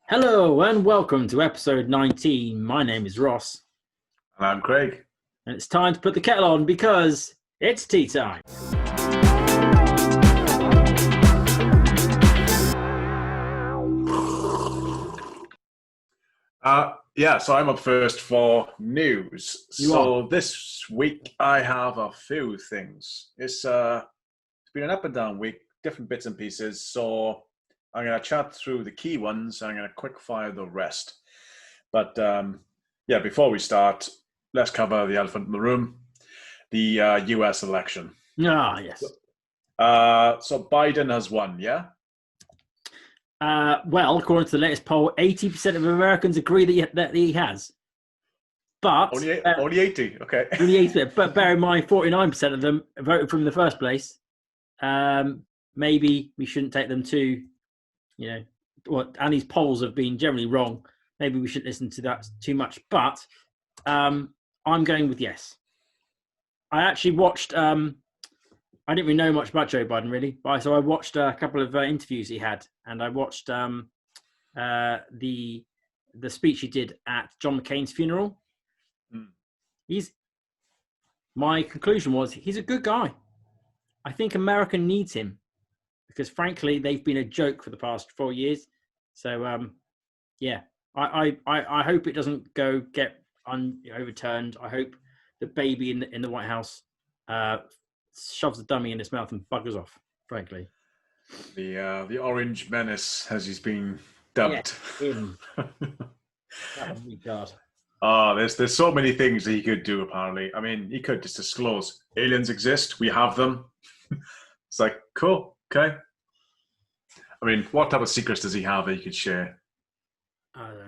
Hello and welcome to episode 19. My name is Ross, And I'm Craig. and it's time to put the kettle on because it's tea time. So I'm up first for news. You are. This week I have a few things. It's been an up and down week, different bits and pieces. So I'm going to chat through the key ones and I'm going to quick fire the rest. But before we start, let's cover the elephant in the room, the US election. Ah, yes. So Biden has won, yeah? Well, according to the latest poll, 80% of Americans agree that he has. But Only 80, okay. only 80%, but bear in mind, 49% of them voted for him in the first place. Maybe we shouldn't take them too, and these polls have been generally wrong. Maybe we shouldn't listen to that too much. But I'm going with yes. I actually watched. I didn't really know much about Joe Biden, really. So I watched a couple of interviews he had, and I watched the speech he did at John McCain's funeral. My conclusion was he's a good guy. I think America needs him because, frankly, they've been a joke for the past 4 years. So, I hope it doesn't get overturned. I hope the baby in the White House shoves the dummy in his mouth and buggers off, frankly. The Orange Menace, as he's been dubbed. Yeah, him. Oh my God. There's so many things that he could do, apparently. I mean, he could just disclose aliens exist, we have them. It's like, cool, okay. I mean, what type of secrets does he have that he could share? I don't know.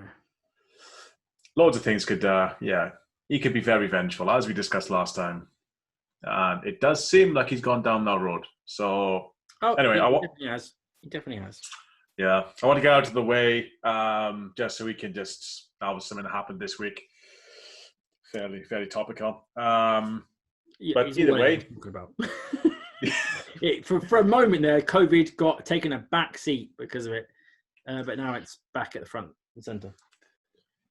Loads of things could, he could be very vengeful, as we discussed last time. And it does seem like he's gone down that road. So, anyway, He definitely has. Yeah, I want to get out of the way, just so we can just, that was something that happened this week. Fairly topical. But either way. About. For a moment there, COVID got taken a back seat because of it. But now it's back at the front and centre.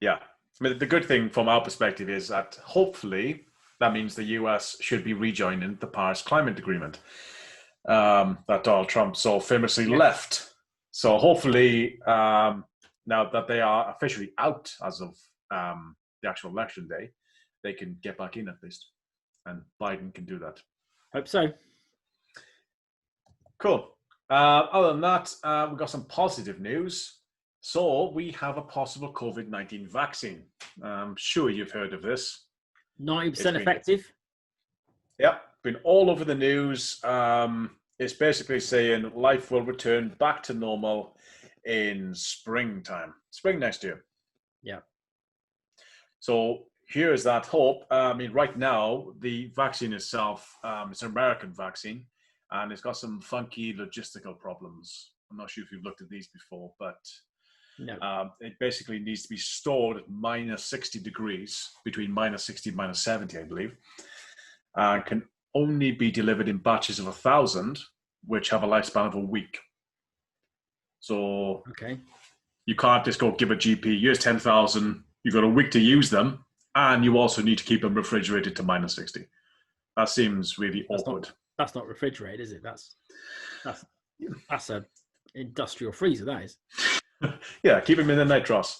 Yeah. I mean, the good thing from our perspective is that hopefully that means the US should be rejoining the Paris Climate Agreement that Donald Trump so famously left. So hopefully, now that they are officially out as of the actual election day, they can get back in at least. And Biden can do that. Hope so. Cool. Other than that, we've got some positive news. So we have a possible COVID-19 vaccine. I'm sure you've heard of this. 90% effective? Yep, been all over the news. It's basically saying life will return back to normal in spring next year. Yeah. So here is that hope. I mean, right now, the vaccine itself, it's an American vaccine, and it's got some funky logistical problems. I'm not sure if you've looked at these before, but no. It basically needs to be stored at minus 60 degrees, between minus 60 and minus 70, I believe, and can only be delivered in batches of 1,000, which have a lifespan of a week. So okay, you can't just go give a GP, here's 10,000, you've got a week to use them, and you also need to keep them refrigerated to minus 60. That seems really awkward. That's not refrigerated, is it? That's a industrial freezer, that is. Yeah, keep them in the nitros.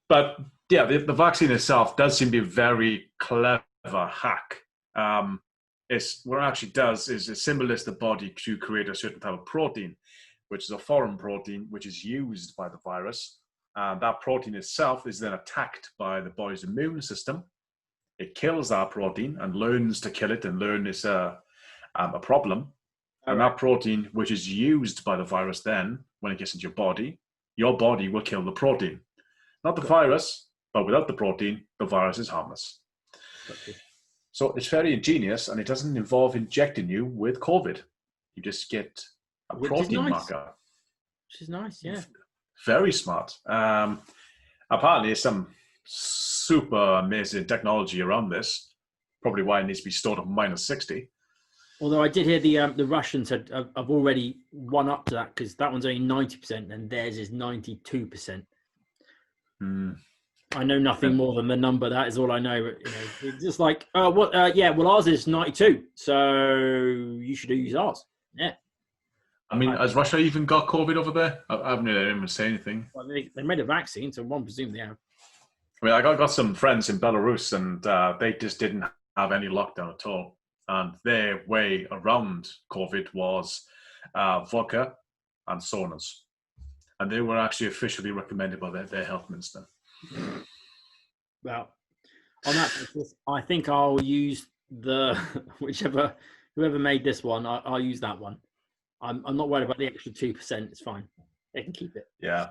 But yeah, the vaccine itself does seem to be a very clever hack. What it actually does is it stimulates the body to create a certain type of protein, which is a foreign protein, which is used by the virus. That protein itself is then attacked by the body's immune system. It kills that protein and learns to kill it and learn it's a problem. And that protein, which is used by the virus then, when it gets into your body will kill the protein. Not the virus, but without the protein, the virus is harmless. Okay. So it's very ingenious, and it doesn't involve injecting you with COVID. You just get a protein marker. Which is nice, yeah. Very smart. Apparently, there's some super amazing technology around this. Probably why it needs to be stored at minus 60. Although I did hear the Russians have already won up to that because that one's only 90% and theirs is 92%. Hmm. I know nothing more than the number. That is all I know. It's just like, oh, what? Yeah, well, ours is 92, so you should use ours. Yeah. I mean, has Russia even got COVID over there? I haven't heard anyone say anything. Well, they made a vaccine, so one presumes they have. I mean, I got some friends in Belarus, and they just didn't have any lockdown at all. And their way around COVID was vodka and saunas. And they were actually officially recommended by their health minister. Well, on that basis, I think I'll use the whoever made this one. I'll use that one. I'm not worried about the extra 2%. It's fine. They can keep it. Yeah.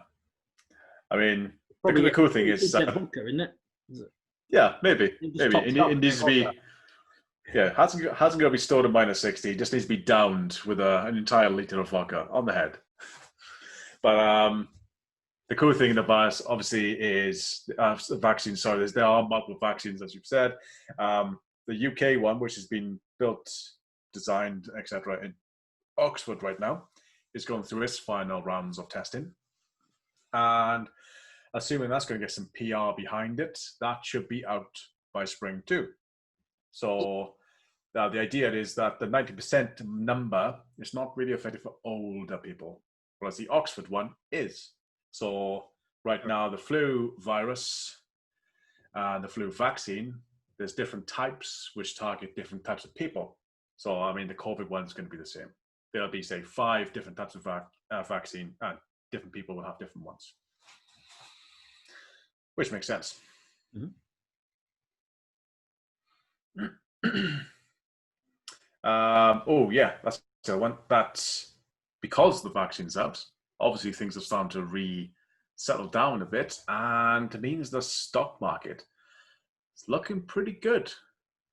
I mean, the cool thing is... vodka, isn't it? Yeah, maybe. It needs to be... Yeah, hasn't got to be stored at -60. It just needs to be downed with an entire litre of vodka on the head. But the cool thing in the virus, obviously, is the vaccine. Sorry, there are multiple vaccines, as you've said. The UK one, which has been built, designed, etc., in Oxford right now, is going through its final rounds of testing. And assuming that's going to get some PR behind it, that should be out by spring too. So the idea is that the 90% number is not really effective for older people, whereas the Oxford one is. So right now, the flu virus and the flu vaccine, there's different types which target different types of people. So, I mean, the COVID one is going to be the same. There'll be, say, 5 different types of vaccine, and different people will have different ones, which makes sense. Mm-hmm. Oh yeah, that's the one. That's because the vaccine's out. Obviously, things have started to settle down a bit, and it means the stock market is looking pretty good.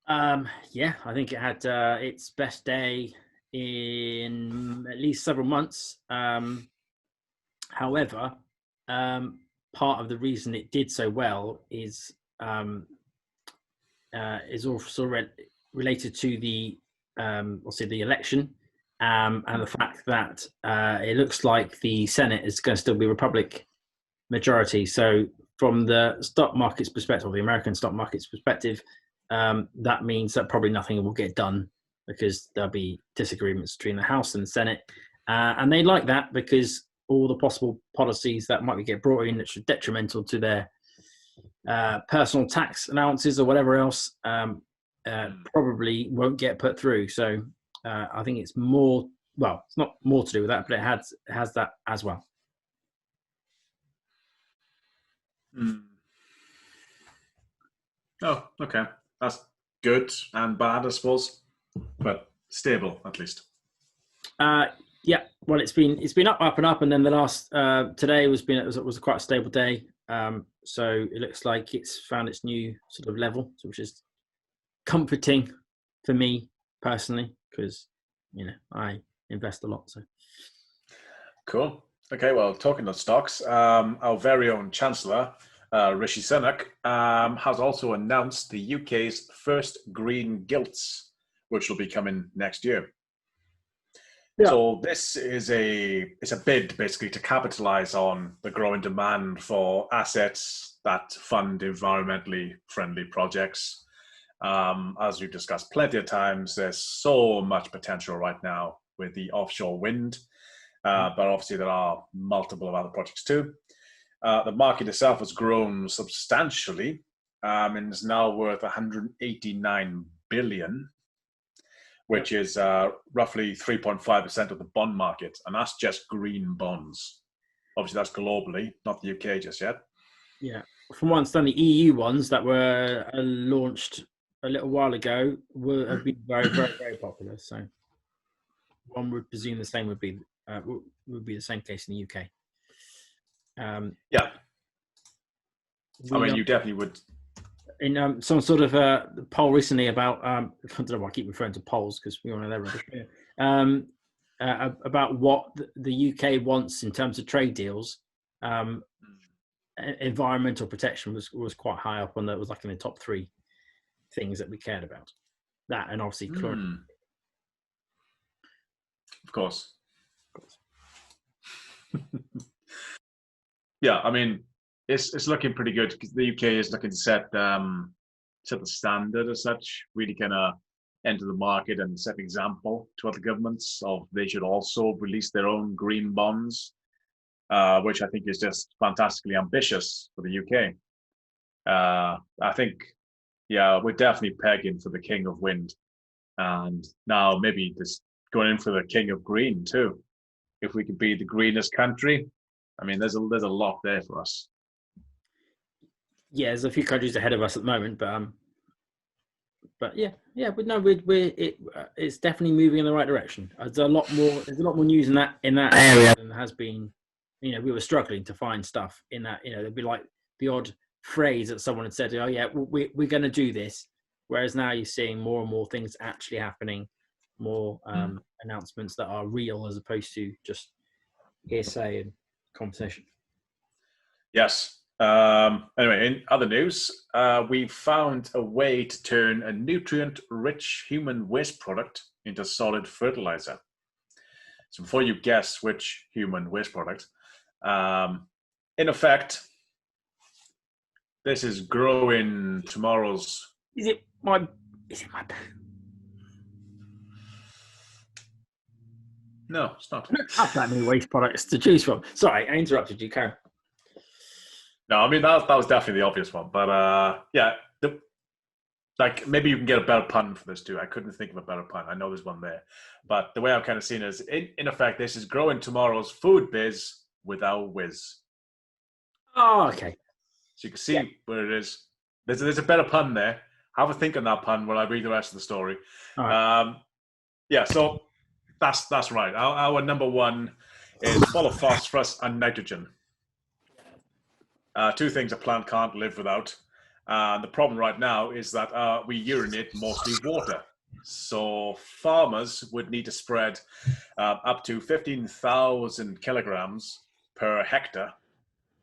Yeah, I think it had its best day in at least several months. However, part of the reason it did so well is also related to the the election and the fact that it looks like the Senate is going to still be Republican majority. So from the stock market's perspective, the American stock market's perspective, that means that probably nothing will get done because there'll be disagreements between the House and the Senate. And they like that because all the possible policies that might get brought in that are detrimental to their personal tax allowances or whatever else probably won't get put through. So I think it's more, well, it's not more to do with that, but it has that as well. Oh, okay. That's good and bad, I suppose, but stable at least. Yeah, well, it's been up and up, and then the last today was quite a stable day. So it looks like it's found its new sort of level, which is comforting for me personally because I invest a lot. So cool. Okay, well, talking of stocks, our very own chancellor, Rishi Sunak, has also announced the UK's first green gilts, which will be coming next year. Yeah. So this is a bid basically to capitalize on the growing demand for assets that fund environmentally friendly projects. As we've discussed plenty of times, there's so much potential right now with the offshore wind, but obviously there are multiple of other projects too. The market itself has grown substantially and is now worth 189 billion, which is roughly 3.5% of the bond market, and that's just green bonds. Obviously, that's globally, not the UK just yet. Yeah, from what I understand, the EU ones that were launched a little while ago have been very, very, very popular. So one would presume the same would be the same case in the UK. Yeah, I mean, you definitely would. In some sort of poll recently about I don't know why I keep referring to polls because we all know they're rubbish. About what the UK wants in terms of trade deals, environmental protection was quite high up on that. It was like in the top 3 things that we cared about. That and obviously chlorine. Of course. Yeah, I mean, it's looking pretty good because the UK is looking to set the standard as such, really kind of enter the market and set an example to other governments of they should also release their own green bonds, which I think is just fantastically ambitious for the UK. I think, yeah, we're definitely pegging for the king of wind, and now maybe just going in for the king of green too. If we could be the greenest country, I mean, there's a lot there for us. Yeah, there's a few countries ahead of us at the moment, but yeah, but no, it's definitely moving in the right direction. There's a lot more news in that area than there has been. You know, we were struggling to find stuff in that. You know, there'd be like the odd phrase that someone had said, "Oh yeah, we're going to do this," whereas now you're seeing more and more things actually happening, more announcements that are real as opposed to just hearsay and conversation. Yes. Anyway, in other news, we found a way to turn a nutrient-rich human waste product into solid fertilizer. So before you guess which human waste product, in effect, this is growing tomorrow's... Is it my... No, it's not. Not that many waste products to choose from. Sorry, I interrupted you, Karen. No, I mean, that was definitely the obvious one. But yeah, like maybe you can get a better pun for this too. I couldn't think of a better pun. I know there's one there. But the way I'm kind of seeing it is, in effect, this is growing tomorrow's food biz without whiz. Oh, okay. So you can see where it is. There's a better pun there. Have a think on that pun while I read the rest of the story. All right. Yeah, so that's right. Our number one is full of phosphorus and nitrogen. Two things a plant can't live without. The problem right now is that we urinate mostly water. So farmers would need to spread up to 15,000 kilograms per hectare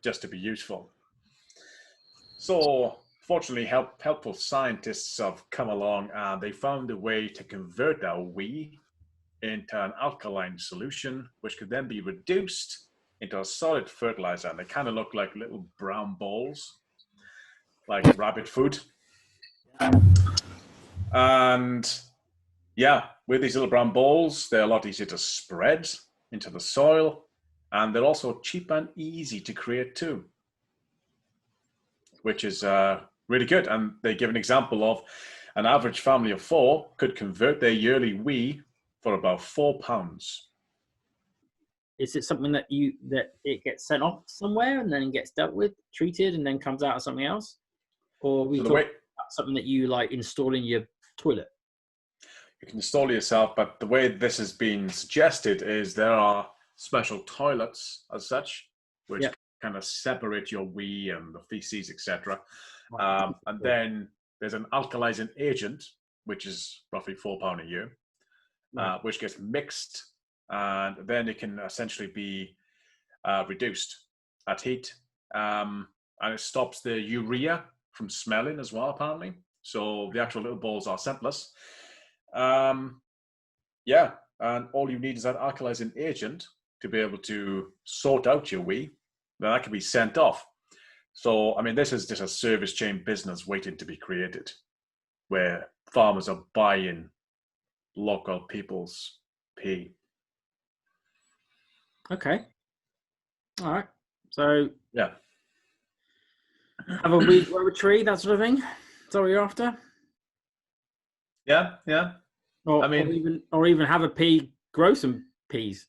just to be useful. So fortunately, helpful scientists have come along and they found a way to convert our wee into an alkaline solution, which could then be reduced into a solid fertilizer, and they kind of look like little brown balls, like rabbit food. And yeah, with these little brown balls, they're a lot easier to spread into the soil, and they're also cheap and easy to create too, which is really good. And they give an example of an average family of 4 could convert their yearly wee for about £4. Is it something that it gets sent off somewhere and then gets dealt with, treated, and then comes out as something else? Or we talk about something that you like install in your toilet? You can install it yourself, but the way this has been suggested is there are special toilets as such, which kind of separate your wee and the feces, etc. And then there's an alkalizing agent, which is roughly £4 a year, which gets mixed, and then it can essentially be reduced at heat, and it stops the urea from smelling as well, apparently. So the actual little balls are scentless. Yeah, and all you need is that alkalizing agent to be able to sort out your wee. Then that can be sent off. So, I mean, this is just a service chain business waiting to be created, where farmers are buying local people's pee. Okay. All right. So yeah, have a weed, grow a tree, that sort of thing. Is that what you're after? Yeah. Or even have a pea grow some peas.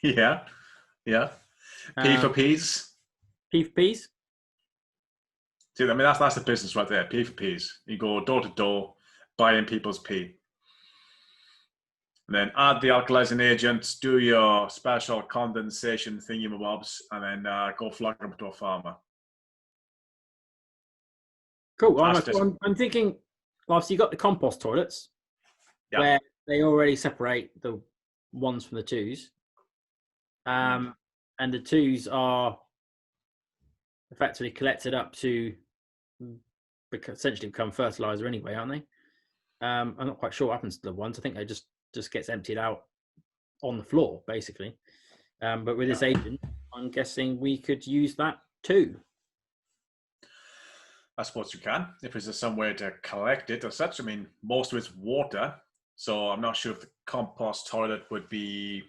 yeah. Pea for peas. Pea for peas. See, I mean, that's the business right there. Pea for peas. You go door to door, buying people's pea. And then add the alkalizing agents, do your special condensation thingy-mabobs, and then go flog them to a farmer. Cool. I'm thinking, well, so you got the compost toilets, where they already separate the ones from the twos. And the twos are effectively collected up to essentially become fertilizer anyway, aren't they? I'm not quite sure what happens to the ones. I think they just just gets emptied out on the floor, basically. But with this agent, I'm guessing we could use that too. I suppose you can, if there's some way to collect it or such. I mean, most of it's water, so I'm not sure if the compost toilet would be,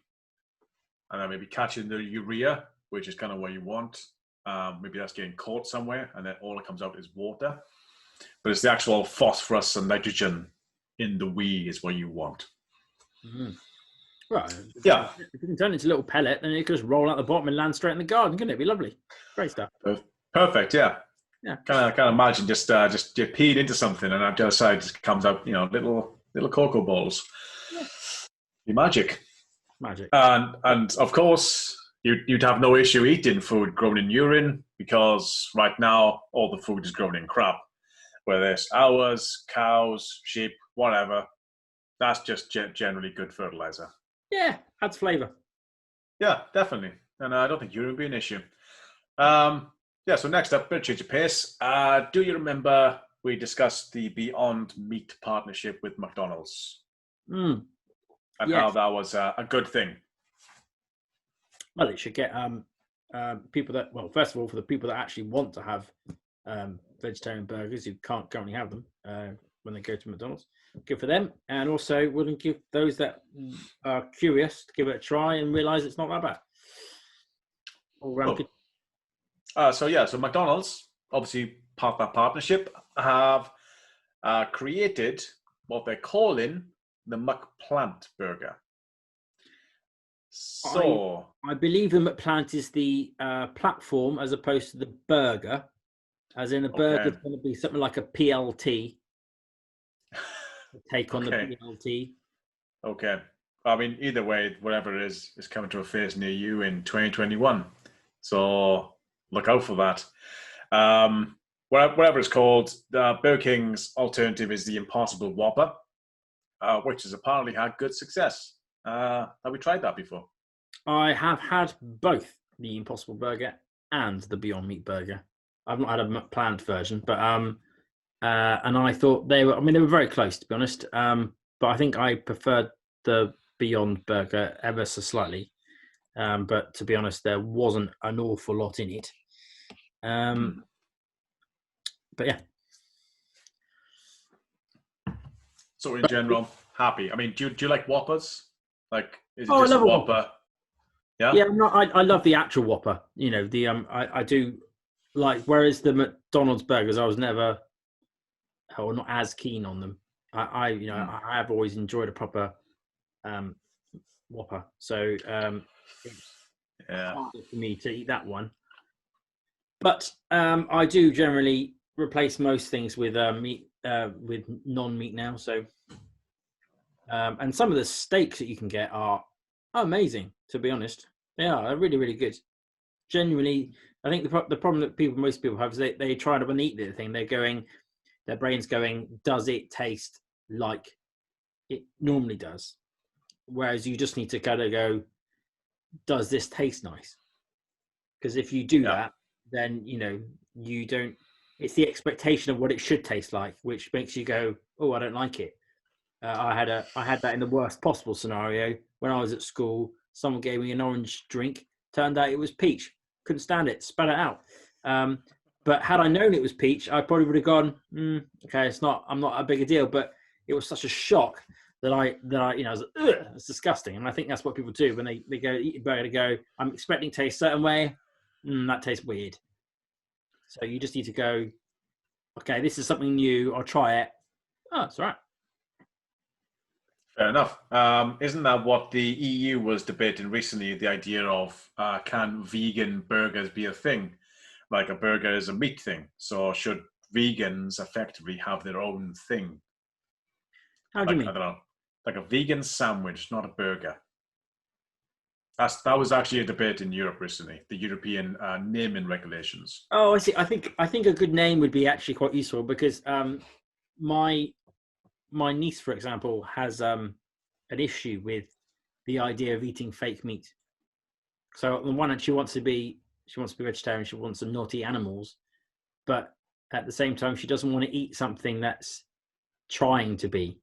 I don't know, maybe catching the urea, which is kind of what you want. Maybe that's getting caught somewhere, and then all that comes out is water. But it's the actual phosphorus and nitrogen in the wee is what you want. Mm-hmm. Right. Yeah. If you can turn it into a little pellet, then it could just roll out the bottom and land straight in the garden, couldn't it? It'd be lovely. Great stuff. Perfect. Yeah. Yeah. Kind of imagine just you peed into something, and on the other side just comes out, little cocoa balls. Yeah. Be magic. Magic. And of course, you'd have no issue eating food grown in urine, because right now all the food is grown in crap, whether it's ours, cows, sheep, whatever. That's just generally good fertilizer. Yeah, adds flavour. Yeah, definitely. And I don't think urine would be an issue. So next up, bit of change of pace. Do you remember we discussed the Beyond Meat partnership with McDonald's? Mm. And how that was a good thing? Well, it should get people that, well, first of all, for the people that actually want to have vegetarian burgers who can't currently have them when they go to McDonald's. Good for them. And also wouldn't give those that are curious to give it a try and realise it's not that bad. All round good. So McDonald's, obviously part of that partnership, have created what they're calling the McPlant burger. So I believe the McPlant is the platform as opposed to the burger, as in a burger is going to be something like a PLT. Take on the PLT. Okay. I mean, either way, whatever it is coming to a phase near you in 2021. So look out for that. Whatever it's called, Burger King's alternative is the Impossible Whopper, which has apparently had good success. Have we tried that before? I have had both the Impossible Burger and the Beyond Meat Burger. I've not had a McPlant version, but and I thought they were very close, to be honest. But I think I preferred the Beyond Burger ever so slightly. But to be honest, there wasn't an awful lot in it. But yeah. So in general, happy. I mean, do you like Whoppers? Like, is it just a Whopper? Yeah. Yeah, I love the actual Whopper. I do like. Whereas the McDonald's burgers, I was never, or not as keen on them. I have always enjoyed a proper Whopper. So it's harder for me to eat that one. But I do generally replace most things with meat, with non-meat now. So, and some of the steaks that you can get are amazing. To be honest, they're really, really good. Genuinely, I think the problem that most people have is they try to eat the thing. Their brain's going, does it taste like it normally does? Whereas you just need to kind of go, does this taste nice? Because if you do that, then you don't. It's the expectation of what it should taste like, which makes you go, oh, I don't like it. I had that in the worst possible scenario when I was at school. Someone gave me an orange drink. Turned out it was peach. Couldn't stand it. Spat it out. But had I known it was peach, I probably would have gone, okay, I'm not a big a deal. But it was such a shock that I was like, ugh, it's disgusting. And I think that's what people do when they go eat a burger. They go, I'm expecting it to taste a certain way. That tastes weird. So you just need to go, okay, this is something new. I'll try it. Oh, it's all right. Fair enough. Isn't that what the EU was debating recently? The idea of can vegan burgers be a thing? Like a burger is a meat thing. So should vegans effectively have their own thing? How do you mean? I don't know. Like a vegan sandwich, not a burger. That was actually a debate in Europe recently, the European naming regulations. Oh, I see. I think a good name would be actually quite useful because my niece, for example, has an issue with the idea of eating fake meat. So on the one hand, she wants to be vegetarian. She wants to not eat animals, but at the same time, she doesn't want to eat something that's trying to be.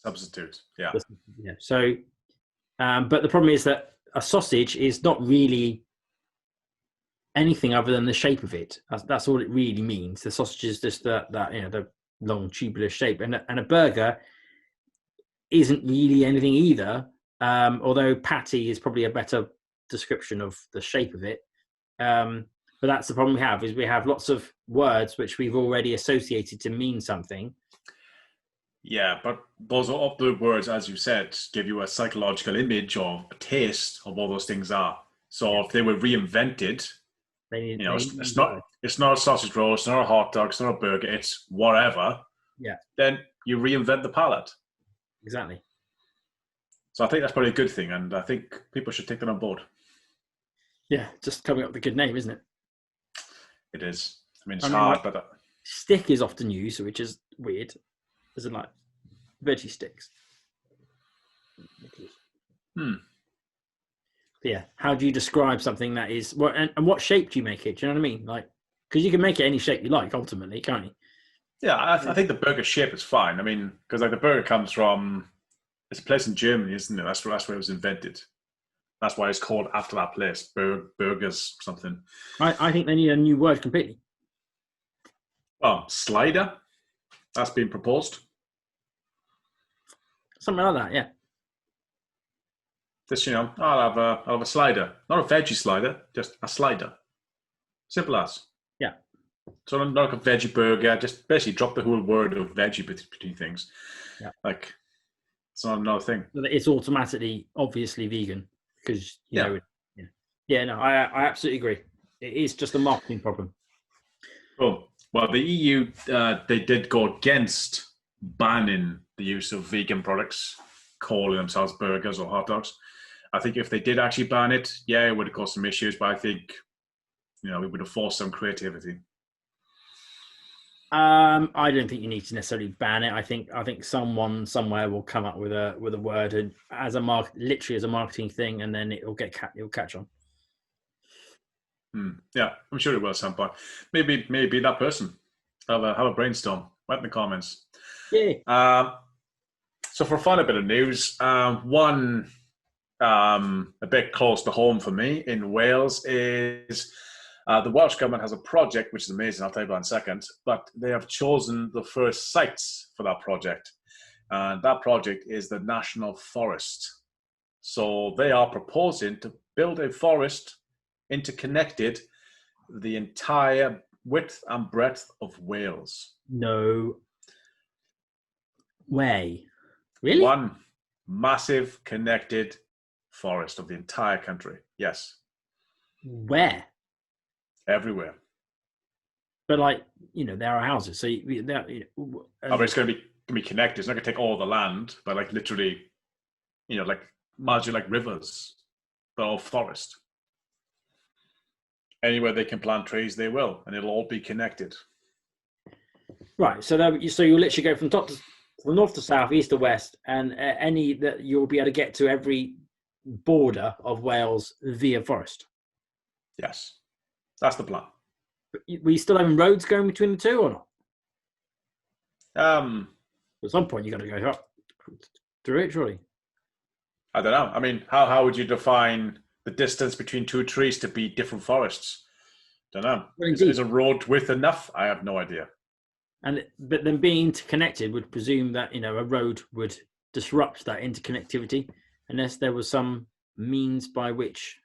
substitute. Yeah. Yeah. So, but the problem is that a sausage is not really anything other than the shape of it. That's all it really means. The sausage is just that the long tubular shape, and a burger isn't really anything either. Although patty is probably a better description of the shape of it. But that's the problem we have, is we have lots of words which we've already associated to mean something. Yeah, but those are the words, as you said, give you a psychological image or a taste of what those things are. So if they were reinvented, it's not a sausage roll, it's not a hot dog, it's not a burger, it's whatever. Yeah. Then you reinvent the palate. Exactly. So I think that's probably a good thing, and I think people should take that on board. Yeah, just coming up with a good name, isn't it? It is. I mean, it's hard, but stick is often used, which is weird. As in, like, veggie sticks. Yeah. How do you describe something that is and what shape do you make it? Do you know what I mean? Like, because you can make it any shape you like, ultimately, can't you? Yeah, I think the burger shape is fine. I mean, because like the burger comes from, it's a place in Germany, isn't it? That's where it was invented. That's why it's called after that place, burgers something. I think they need a new word completely. Oh, slider. That's been proposed. Something like that, yeah. Just, I'll have a slider. Not a veggie slider, just a slider. Simple as. Yeah. So not like a veggie burger, just basically drop the whole word of veggie between things. Yeah. Like, it's not another thing. It's automatically, obviously vegan, because, you know. Yeah, no, I absolutely agree. It is just a marketing problem. Cool. Well, the EU, they did go against banning the use of vegan products, calling themselves burgers or hot dogs. I think if they did actually ban it, yeah, it would have caused some issues, but I think, we would have forced some creativity. I don't think you need to necessarily ban it. I think someone somewhere will come up with a word, and literally as a marketing thing, and then it'll catch on. Yeah, I'm sure it will at some point. Maybe that person have a brainstorm. Write in the comments. Yeah. So for a final bit of news, one a bit close to home for me in Wales is the Welsh Government has a project, which is amazing. I'll tell you about in a second. But they have chosen the first sites for that project. And that project is the National Forest. So they are proposing to build a forest interconnected the entire width and breadth of Wales. No way. Really? One massive connected forest of the entire country. Yes. Where? Everywhere. But there are houses, so but it's going to be connected. It's not going to take all the land, but like literally, like imagine like rivers, but all forest. Anywhere they can plant trees, they will, and it'll all be connected. Right. So you'll literally go from north to south, east to west, and that you'll be able to get to every border of Wales via forest. Yes, that's the plan. But were you still having roads going between the two, or not? At some point, you're going to go up through it, surely. I don't know. I mean, how would you define the distance between two trees to be different forests? Don't know. Is a road width enough? I have no idea. But then being interconnected would presume that a road would disrupt that interconnectivity, unless there was some means by which.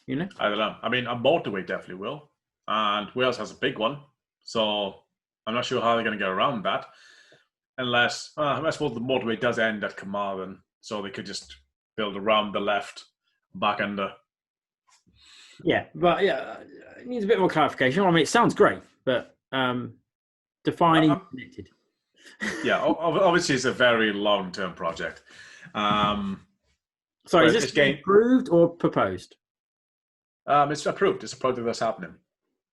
I don't know. I mean, a motorway definitely will, and Wales has a big one, so I'm not sure how they're going to get around that, unless I suppose the motorway does end at Carmarthen, so they could just build around the left, back under. Yeah, but it needs a bit more clarification. I mean, it sounds great, but defining connected. Yeah, obviously it's a very long-term project. Sorry, is this approved or proposed? It's approved. It's a project that's happening.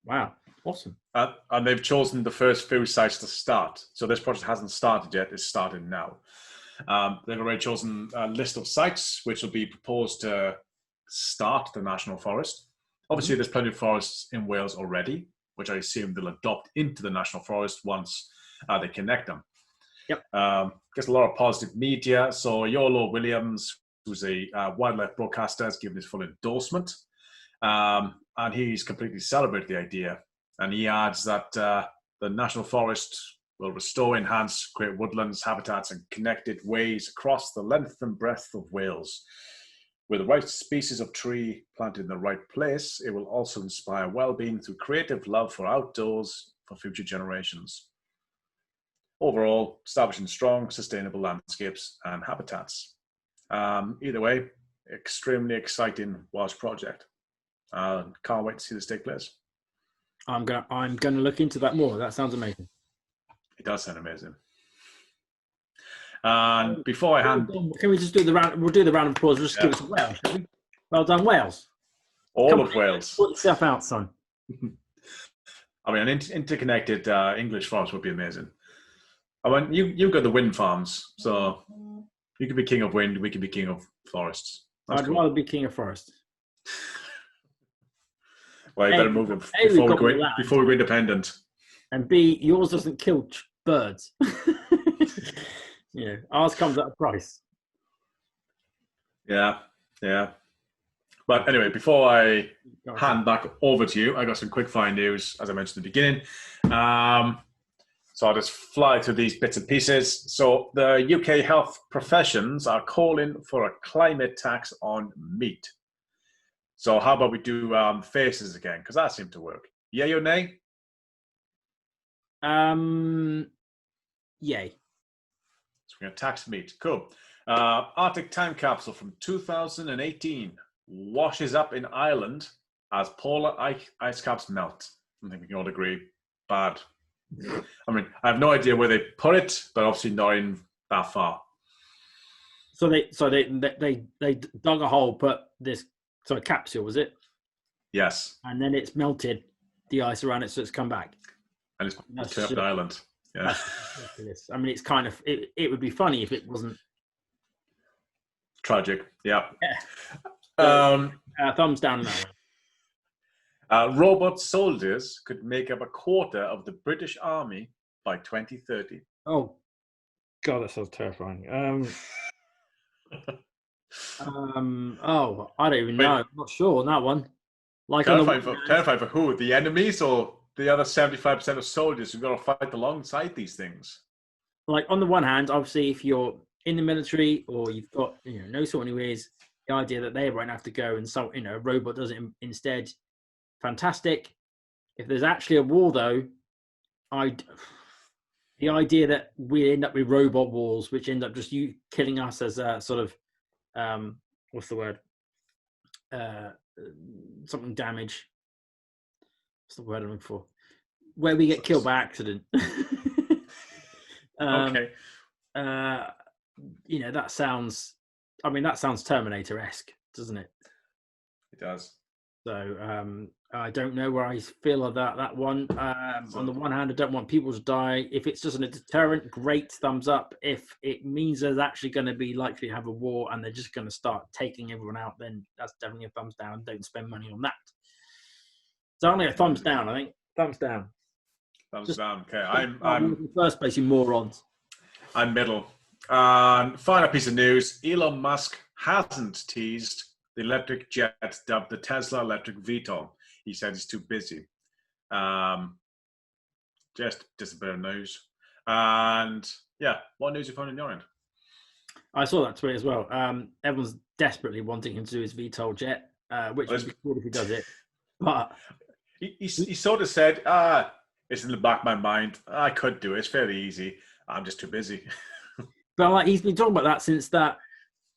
Wow, awesome. And they've chosen the first few sites to start. So this project hasn't started yet. It's starting now. They've already chosen a list of sites which will be proposed to start the National Forest. Obviously, there's plenty of forests in Wales already, which I assume they'll adopt into the National Forest once they connect them. Yep. Gets a lot of positive media. So Yolo Williams, who's a wildlife broadcaster, has given his full endorsement. And he's completely celebrated the idea. And he adds that the National Forest will restore, enhance, create woodlands, habitats, and connected ways across the length and breadth of Wales. With the right species of tree planted in the right place, it will also inspire well-being through creative love for outdoors for future generations. Overall, establishing strong, sustainable landscapes and habitats. Either way, extremely exciting Welsh project. Can't wait to see this take place. I'm gonna look into that more. That sounds amazing. It does sound amazing. And before I hand, can we just do the round? We'll do the round of applause. We'll just give it to Wales, shall we? Well done, Wales. All of Wales. Sort yourself out, son. I mean, an interconnected English forest would be amazing. I mean, you've got the wind farms, so you can be king of wind. We can be king of forests. I'd rather be king of forest. Well, you better move it before we go independent. And B, yours doesn't kill birds. Ours comes at a price. Yeah. But anyway, before I hand back over to you, I got some quick fire news, as I mentioned at the beginning. So I'll just fly through these bits and pieces. So the UK health professions are calling for a climate tax on meat. So how about we do faces again? Because that seemed to work. Yay or nay? Yay. So we're going to tax meat. Cool. Arctic Time Capsule from 2018 washes up in Ireland as polar ice caps melt. I think we can all agree, bad. I mean, I have no idea where they put it, but obviously not in that far. So they dug a hole, put this capsule, was it? Yes. And then it's melted the ice around it, so it's come back. And it's turned up in Ireland. Yeah. I mean, it's kind of it would be funny if it wasn't tragic. Yeah. Thumbs down on that one. Robot soldiers could make up a quarter of the British Army by 2030. Oh, God, that sounds terrifying. I don't even know. I'm not sure on that one. Like terrifying for who? The enemies or the other 75% of soldiers who've got to fight alongside these things? Like, on the one hand, obviously, if you're in the military or you've got no sort of ways, the idea that they won't have to go and a robot does it instead, fantastic. If there's actually a war, though, the idea that we end up with robot wars, which end up just you killing us as a sort of what's the word? Something damage. What's the word I'm looking for? Where we get killed by accident. Okay. That sounds Terminator-esque, doesn't it? It does. So I don't know where I feel about that one. On the one hand, I don't want people to die. If it's just a deterrent, great, thumbs up. If it means there's actually going to be likely to have a war and they're just going to start taking everyone out, then that's definitely a thumbs down. Don't spend money on that. So only a thumbs down, I think. Thumbs down. Thumbs down. Okay, I'm in the first place, you morons. I'm middle. And final piece of news: Elon Musk hasn't teased the electric jet dubbed the Tesla electric VTOL. He said he's too busy. Just a bit of news. And yeah, what news you found on your end? I saw that tweet as well. Everyone's desperately wanting him to do his VTOL jet, which would be cool if he does it. But he sort of said, it's in the back of my mind. I could do it. It's fairly easy. I'm just too busy. But he's been talking about that since that.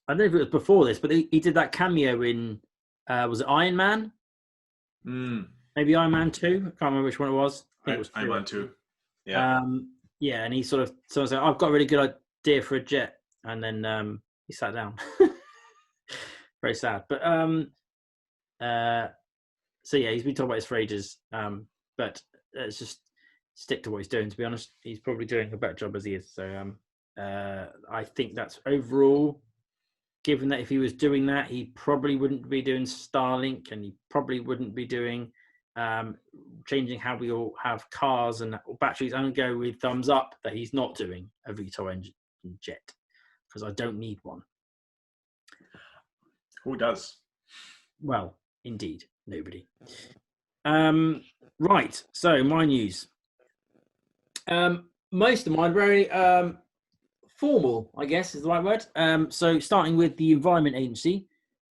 I don't know if it was before this, but he did that cameo in, was it Iron Man? Maybe Iron Man 2? I can't remember which one it was. I think it was Iron Man 2. Yeah. And he sort of said, I've got a really good idea for a jet. And then he sat down. Very sad. But so yeah, he's been talking about this for ages. But let's just stick to what he's doing, to be honest. He's probably doing a better job as he is. So I think that's overall, given that if he was doing that, he probably wouldn't be doing Starlink and he probably wouldn't be doing changing how we all have cars and batteries. I'm going to go with thumbs up that he's not doing a VTOL engine jet, because I don't need one. Who does? Well, indeed, nobody. Right, so my news. Most of mine are very formal, I guess is the right word. So starting with the Environment Agency,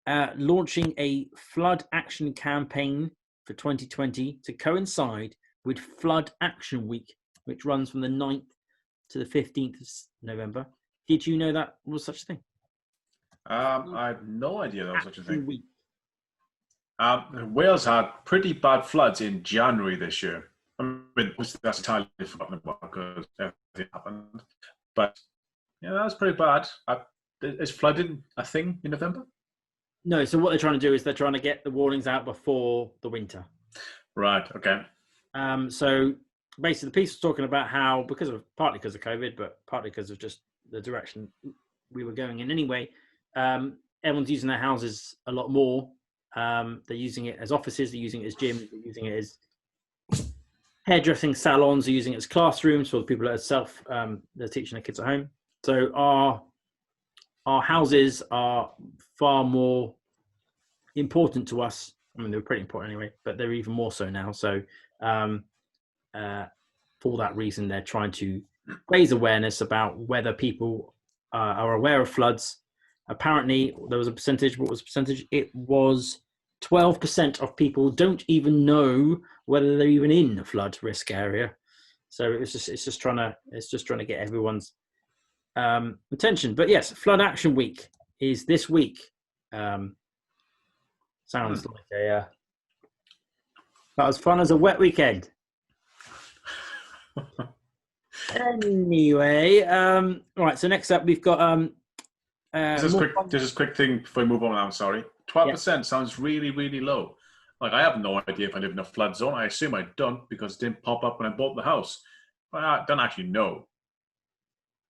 launching a flood action campaign for 2020 to coincide with Flood Action Week, which runs from the 9th to the 15th of November. Did you know that was such a thing? I had no idea that was such a thing. Week. Wales had pretty bad floods in January this year. I mean, that's entirely forgotten about because everything happened. But yeah, that was pretty bad. Is flooding a thing in November? No, so what they're trying to do is they're trying to get the warnings out before the winter. Right, okay. So basically the piece was talking about how, partly because of COVID, but partly because of just the direction we were going in anyway, everyone's using their houses a lot more. They're using it as offices, they're using it as gyms, they're using it as hairdressing salons, they're using it as classrooms for the people that are they're teaching their kids at home. So our houses are far more important to us. I mean, they were pretty important anyway, but they're even more so now. So for that reason, they're trying to raise awareness about whether people are aware of floods. Apparently, there was a percentage. What was the percentage? It was 12% of people don't even know whether they're even in a flood risk area. So it's just trying to get everyone's attention. But yes, Flood Action Week is this week. Sounds like about as fun as a wet weekend. Anyway, right. So next up, we've got Just a quick thing before we move on. I'm sorry. 12% sounds really, really low. Like, I have no idea if I live in a flood zone. I assume I don't because it didn't pop up when I bought the house. But I don't actually know.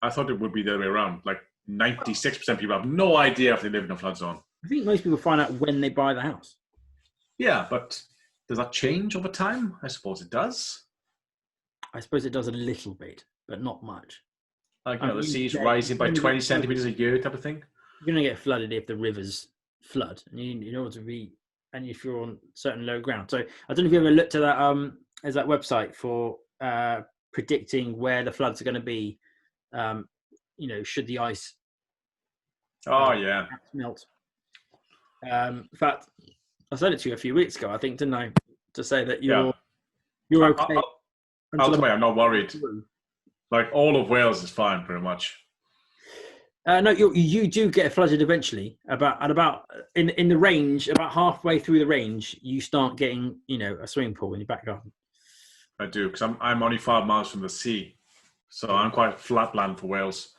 I thought it would be the other way around. Like 96% of people have no idea if they live in a flood zone. I think most people find out when they buy the house. Yeah, but does that change over time? I suppose it does. I suppose it does a little bit, but not much. Like, the sea's rising by 20 centimeters a year type of thing. You're going to get flooded if the rivers flood, and in order to be, and if you're on certain low ground. So I don't know if you ever looked at that. There's that website for predicting where the floods are going to be. Should the ice melt? In fact, I said it to you a few weeks ago, I think, didn't I? To say that you're okay. Ultimately, I'm not worried. Like, all of Wales is fine, pretty much. No, you do get flooded eventually. About in the range, about halfway through the range, you start getting a swimming pool in your back garden. I do, because I'm only 5 miles from the sea, so I'm quite flatland for Wales.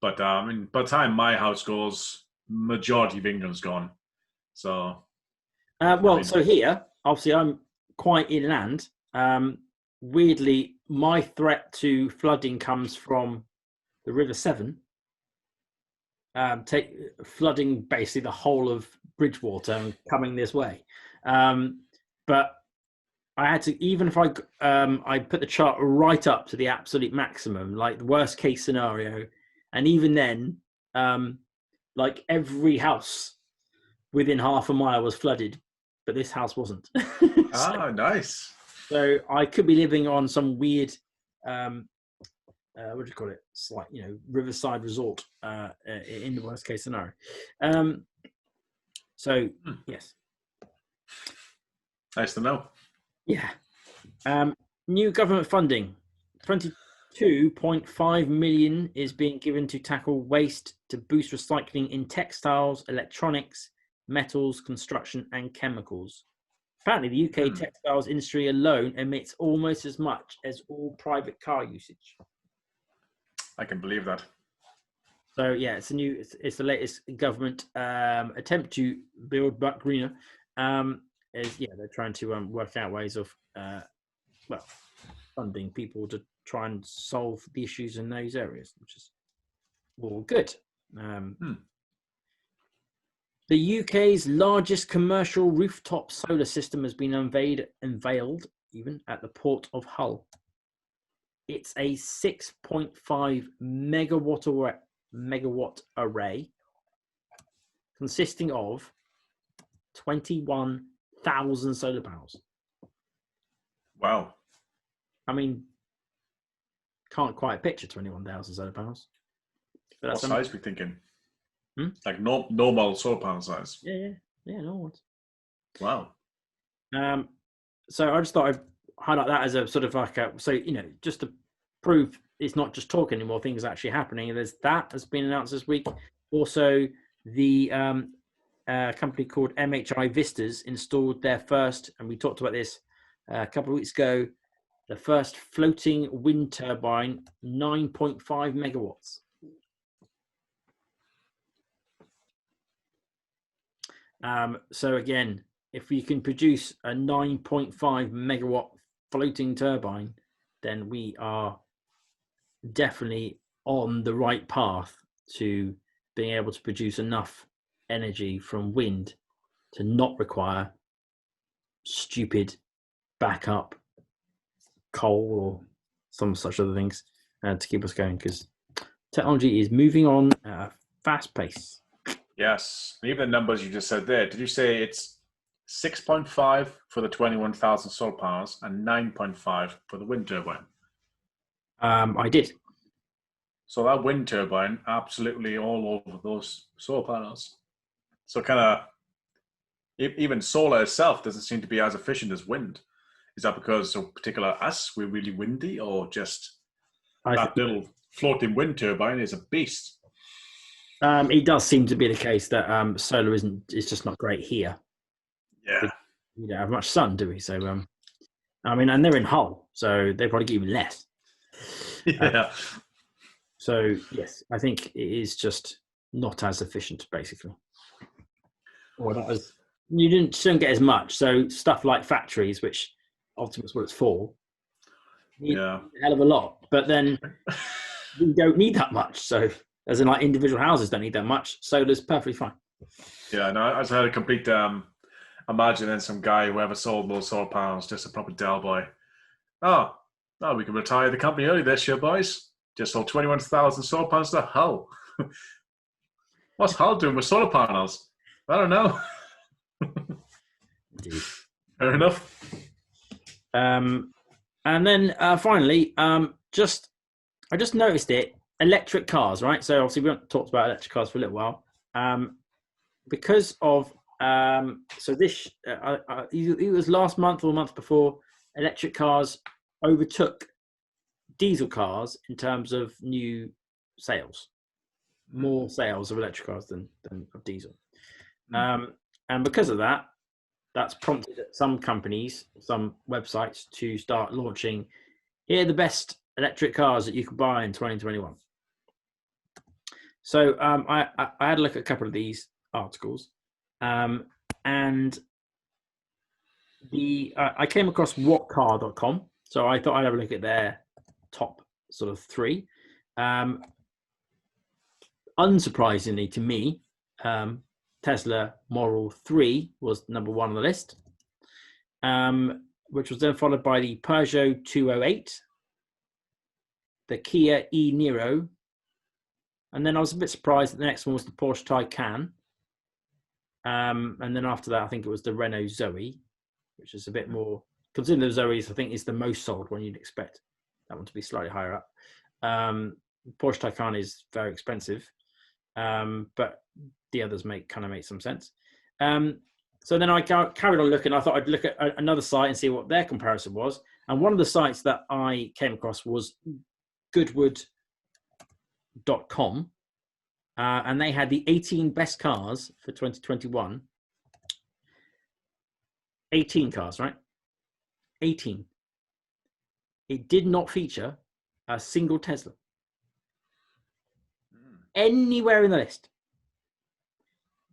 But by the time my house goes, majority of England's gone. So, so here, obviously, I'm quite inland. Weirdly, my threat to flooding comes from the River Severn. Flooding basically the whole of Bridgewater and coming this way. But I had to, even if I put the chart right up to the absolute maximum, like the worst case scenario, and even then, like every house within half a mile was flooded, but this house wasn't. Nice. So I could be living on some weird, what do you call it? It's like, riverside resort in the worst case scenario. Yes. Nice to know. Yeah. New government funding, 22.5 million is being given to tackle waste to boost recycling in textiles, electronics, metals, construction, and chemicals. Apparently, the UK textiles industry alone emits almost as much as all private car usage. I can believe that. So yeah, it's the latest government attempt to build back greener. They're trying to work out ways of funding people to try and solve the issues in those areas, which is all good. The UK's largest commercial rooftop solar system has been unveiled even at the port of Hull. It's a 6.5 megawatt array consisting of 21,000 solar panels. Wow. I mean, can't quite picture 21,000 solar panels. But What that's size are we thinking? Hmm? Like normal solar panel size? Yeah, no one's. Wow. So I just thought I'd highlight that as a sort of like just to prove it's not just talk anymore, things are actually happening. There's that has been announced this week. Also, the company called MHI Vistas installed their first, and we talked about this a couple of weeks ago, the first floating wind turbine, 9.5 megawatts. So again, if we can produce a 9.5 megawatt floating turbine, then we are definitely on the right path to being able to produce enough energy from wind to not require stupid backup coal or some such other things to keep us going, because technology is moving on at a fast pace. Yes. Even the numbers you just said there, did you say it's 6.5 for the 21,000 solar panels and 9.5 for the wind turbine? I did. So that wind turbine, absolutely all over those solar panels. So kind of, even solar itself doesn't seem to be as efficient as wind. Is that because of particular us, we're really windy, or just that little floating wind turbine is a beast? It does seem to be the case that solar is just not great here. Yeah. We don't have much sun, do we? So, I mean, and they're in Hull, so they probably get even less. Yeah. So, yes, I think it is just not as efficient, basically. Or not as, you don't get as much. So, stuff like factories, which ultimately is what it's for, need Yeah. a hell of a lot. But then we don't need that much. So, as in, like, individual houses don't need that much. Solar's perfectly fine. Yeah, no, I just had a complete imagine then some guy who ever sold those solar panels, just a proper Dell boy. Oh, we can retire the company early this year, boys. Just sold 21,000 solar panels to Hull. What's Hull doing with solar panels? I don't know. Indeed. Fair enough. And then finally, I just noticed it. Electric cars, right? So obviously we haven't talked about electric cars for a little while, because of so this it was last month or the month before, electric cars overtook diesel cars in terms of new sales, more sales of electric cars than of diesel, and because of that, that's prompted some companies, some websites to start launching, here are the best electric cars that you can buy in 2021. So I had a look at a couple of these articles, and I came across whatcar.com. So I thought I'd have a look at their top sort of three. Unsurprisingly to me, Tesla Model 3 was number one on the list, which was then followed by the Peugeot 208, the Kia e-Niro, and then I was a bit surprised that the next one was the Porsche Taycan. And then after that, I think it was the Renault Zoe, which is a bit more, considering the Zoe's, I think is the most sold one. You'd expect that one to be slightly higher up. Porsche Taycan is very expensive, but the others make some sense. So then I carried on looking. I thought I'd look at another site and see what their comparison was. And one of the sites that I came across was goodwood.com. And they had the 18 best cars for 2021. 18 cars, right? 18. It did not feature a single Tesla anywhere in the list.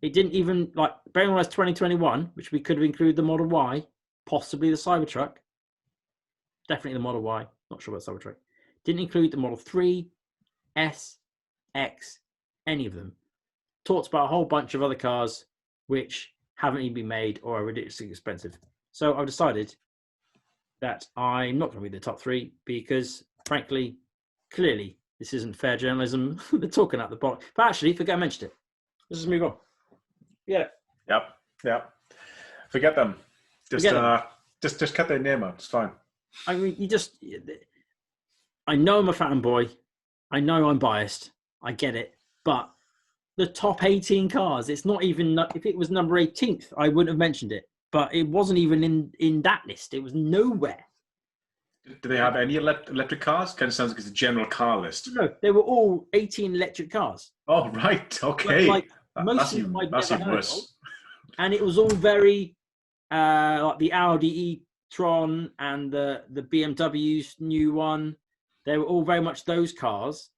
It didn't even, bearing in mind 2021, which we could have included the Model Y, possibly the Cybertruck, definitely the Model Y, not sure about Cybertruck. Didn't include the Model 3, S, X, any of them. Talked about a whole bunch of other cars, which haven't even been made or are ridiculously expensive. So I've decided that I'm not going to be the top 3 because, frankly, clearly, this isn't fair journalism. They're talking out the box. But actually, forget I mentioned it. Let's just move on. Yeah. Yep. Forget them. Just cut their name out. It's fine. I mean, I know I'm a fanboy. I know I'm biased. I get it. But the top 18 cars, it's not even, if it was number 18th, I wouldn't have mentioned it. But it wasn't even in that list. It was nowhere. Do they have any electric cars? Kind of sounds like it's a general car list. No, they were all 18 electric cars. Oh, right. Okay. Like most of them I'd never heard of. Worse. And it was all very, like the Audi e-tron and the BMW's new one. They were all very much those cars.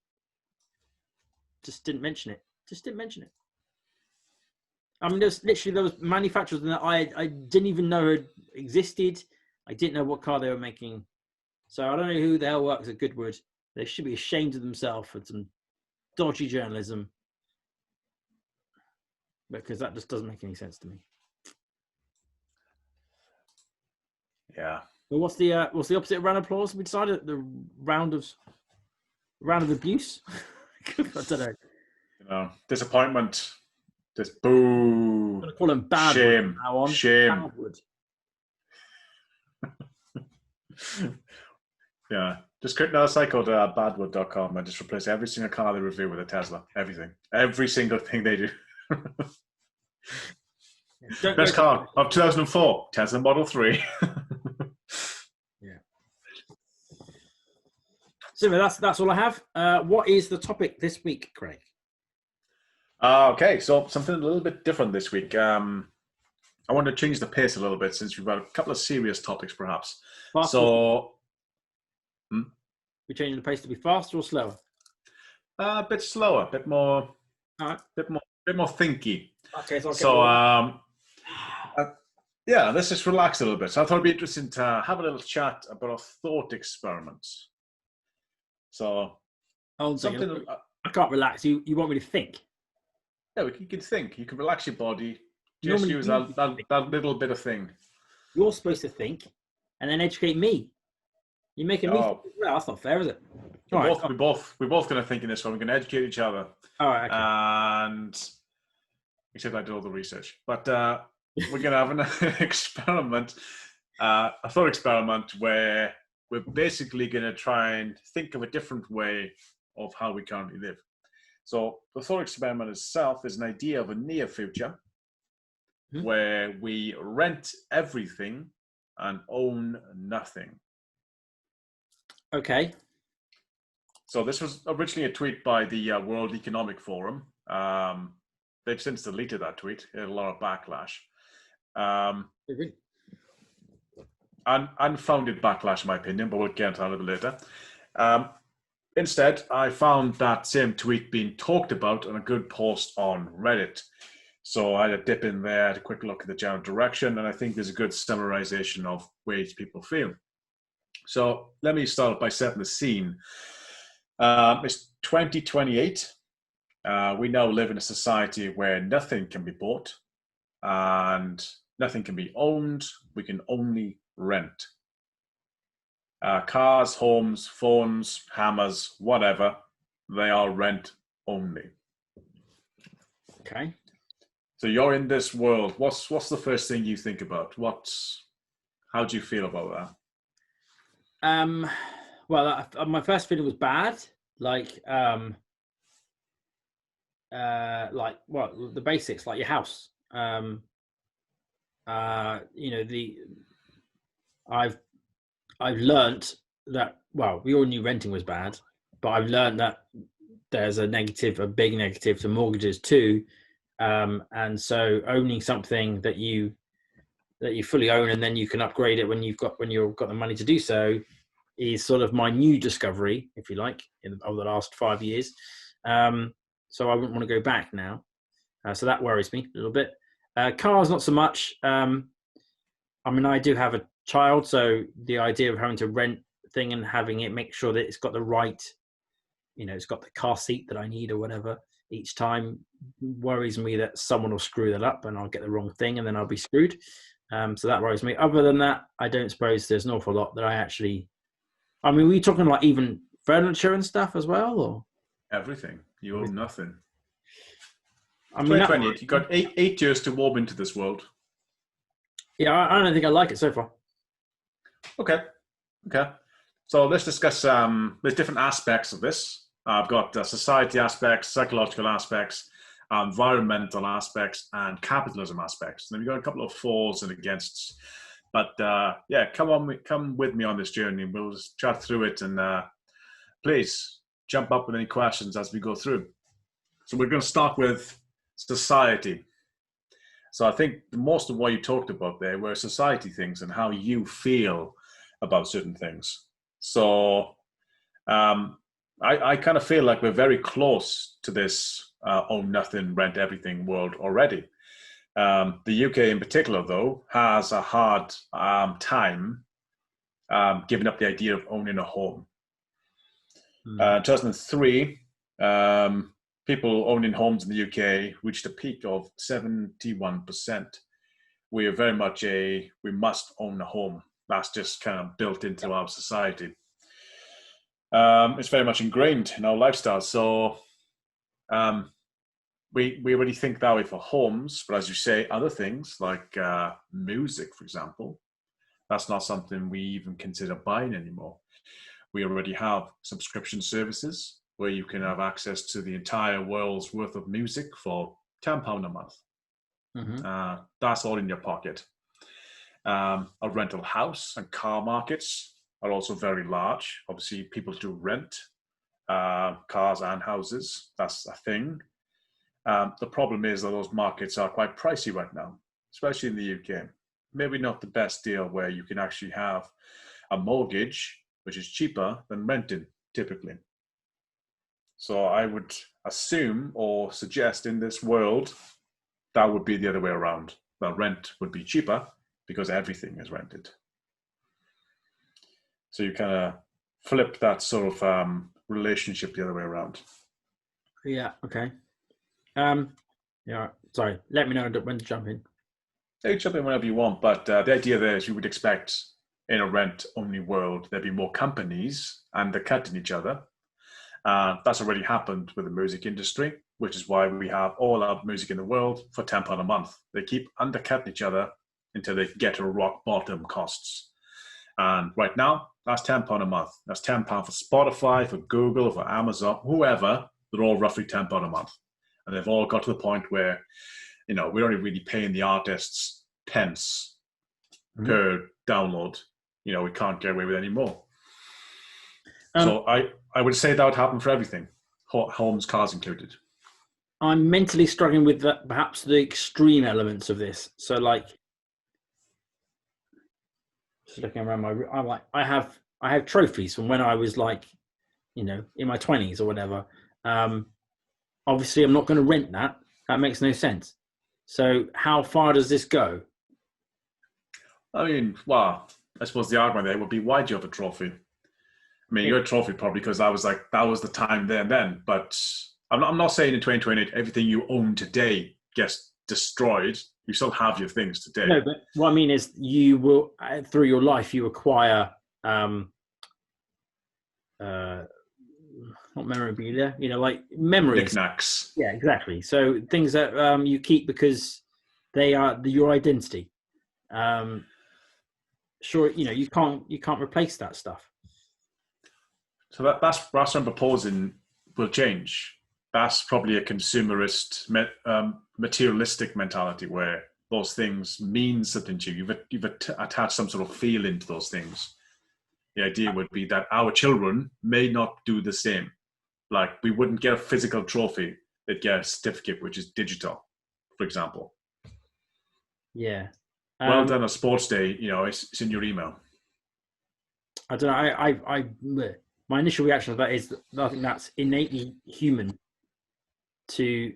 Just didn't mention it. I mean, there was manufacturers that I didn't even know had existed. I didn't know what car they were making. So I don't know who the hell works at Goodwood. They should be ashamed of themselves for some dodgy journalism, because that just doesn't make any sense to me. Yeah. But what's the opposite of round of applause? We decided the round of abuse. I don't know. Disappointment. Just boo. I'm gonna call them bad. Shame. From now on. Shame. Yeah. Just create another site called badwood.com and just replace every single car they review with a Tesla. Everything. Every single thing they do. Best car of 2004, Tesla Model 3. Yeah. So that's all I have. What is the topic this week, Craig? Okay, so something a little bit different this week. I want to change the pace a little bit since we've got a couple of serious topics, perhaps. We're changing the pace to be faster or slower? A bit slower, a bit more, all right. bit more thinky. Okay, let's just relax a little bit. So I thought it'd be interesting to have a little chat about a thought experiment. So something I can't relax. You want me to think? Yeah, you can think. You can relax your body. Just use that little bit of thing. You're supposed to think and then educate me. You're making me think. Well, that's not fair, is it? We're both going to think in this one. We're going to educate each other. All right. Okay. And except I did all the research. But we're going to have an experiment, a thought experiment where we're basically going to try and think of a different way of how we currently live. So the thought experiment itself is an idea of a near future where we rent everything and own nothing. Okay. So this was originally a tweet by the World Economic Forum. They've since deleted that tweet. It had a lot of backlash. Unfounded backlash, in my opinion, but we'll get into that a little bit later. Instead, I found that same tweet being talked about on a good post on Reddit. So I had a dip in there, had a quick look at the general direction, and I think there's a good summarization of ways people feel. So let me start by setting the scene. It's 2028. We now live in a society where nothing can be bought and nothing can be owned. We can only rent. Cars, homes, phones, hammers, whatever, they are rent only. Okay. So you're in this world. What's the first thing you think about? How do you feel about that? Well, my first feeling was bad. The basics, like your house. I've learnt that, well, we all knew renting was bad, but I've learned that there's a big negative to mortgages too. And so owning something that you fully own and then you can upgrade it when you've got the money to do so is sort of my new discovery, if you like, over the last 5 years. So I wouldn't want to go back now. So that worries me a little bit. Cars, not so much. I do have a child, so the idea of having to rent a thing and having it make sure that it's got the right, it's got the car seat that I need or whatever each time worries me that someone will screw that up and I'll get the wrong thing and then I'll be screwed. So that worries me. Other than that, I don't suppose there's an awful lot that I actually. I mean, were you talking like even furniture and stuff as well, or Everything. You own nothing. I mean, 2028. You got eight years to warm into this world. Yeah, I don't think I like it so far. Okay. So let's discuss. There's different aspects of this. I've got society aspects, psychological aspects, environmental aspects, and capitalism aspects. And then we've got a couple of fors and againsts. But yeah, come with me on this journey. We'll just chat through it, and please jump up with any questions as we go through. So we're going to start with society. So I think most of what you talked about there were society things and how you feel about certain things. So I kind of feel like we're very close to this own nothing, rent everything world already. The UK in particular, though, has a hard time giving up the idea of owning a home. 2003, people owning homes in the UK reached a peak of 71%. We are very much we must own a home. That's just kind of built into our society. It's very much ingrained in our lifestyle. So we already think that way for homes, but as you say, other things like music, for example, that's not something we even consider buying anymore. We already have subscription services where you can have access to the entire world's worth of music for £10 a month. Mm-hmm. That's all in your pocket. A rental house and car markets are also very large. Obviously, people do rent cars and houses. That's a thing. The problem is that those markets are quite pricey right now, especially in the UK. Maybe not the best deal where you can actually have a mortgage, which is cheaper than renting typically. So I would assume or suggest in this world, that would be the other way around. The rent would be cheaper because everything is rented. So you kind of flip that sort of relationship the other way around. Yeah, okay. Yeah, sorry, let me know when to jump in. You can jump in whenever you want, but the idea there is you would expect in a rent-only world, there'd be more companies and they're cutting each other. That's already happened with the music industry, which is why we have all our music in the world for £10 a month. They keep undercutting each other until they get to rock bottom costs. And right now, that's £10 a month. That's £10 for Spotify, for Google, for Amazon, whoever. They're all roughly £10 a month. And they've all got to the point where, we're only really paying the artists pence per download. We can't get away with any more. So I would say that would happen for everything, homes, cars included. I'm mentally struggling with perhaps the extreme elements of this. So, like, just looking around my room, I have trophies from when I was like, in my 20s or whatever. Obviously, I'm not going to rent that. That makes no sense. So, how far does this go? I mean, well, I suppose the argument there would be, why do you have a trophy? I mean, you had a trophy probably because that was the time there and then. But I'm not saying in 2028 everything you own today gets destroyed. You still have your things today. No, but what I mean is you will, through your life, you acquire not memorabilia, like memories. Knickknacks. Yeah, exactly. So things that you keep because they are your identity. Sure, you can't replace that stuff. So that's what I'm proposing will change. That's probably a consumerist, materialistic mentality where those things mean something to you. You've attached some sort of feeling to those things. The idea would be that our children may not do the same. Like, we wouldn't get a physical trophy, they'd get a certificate, which is digital, for example. Yeah. Well done on sports day, it's in your email. I don't know. My initial reaction to that is that I think that's innately human to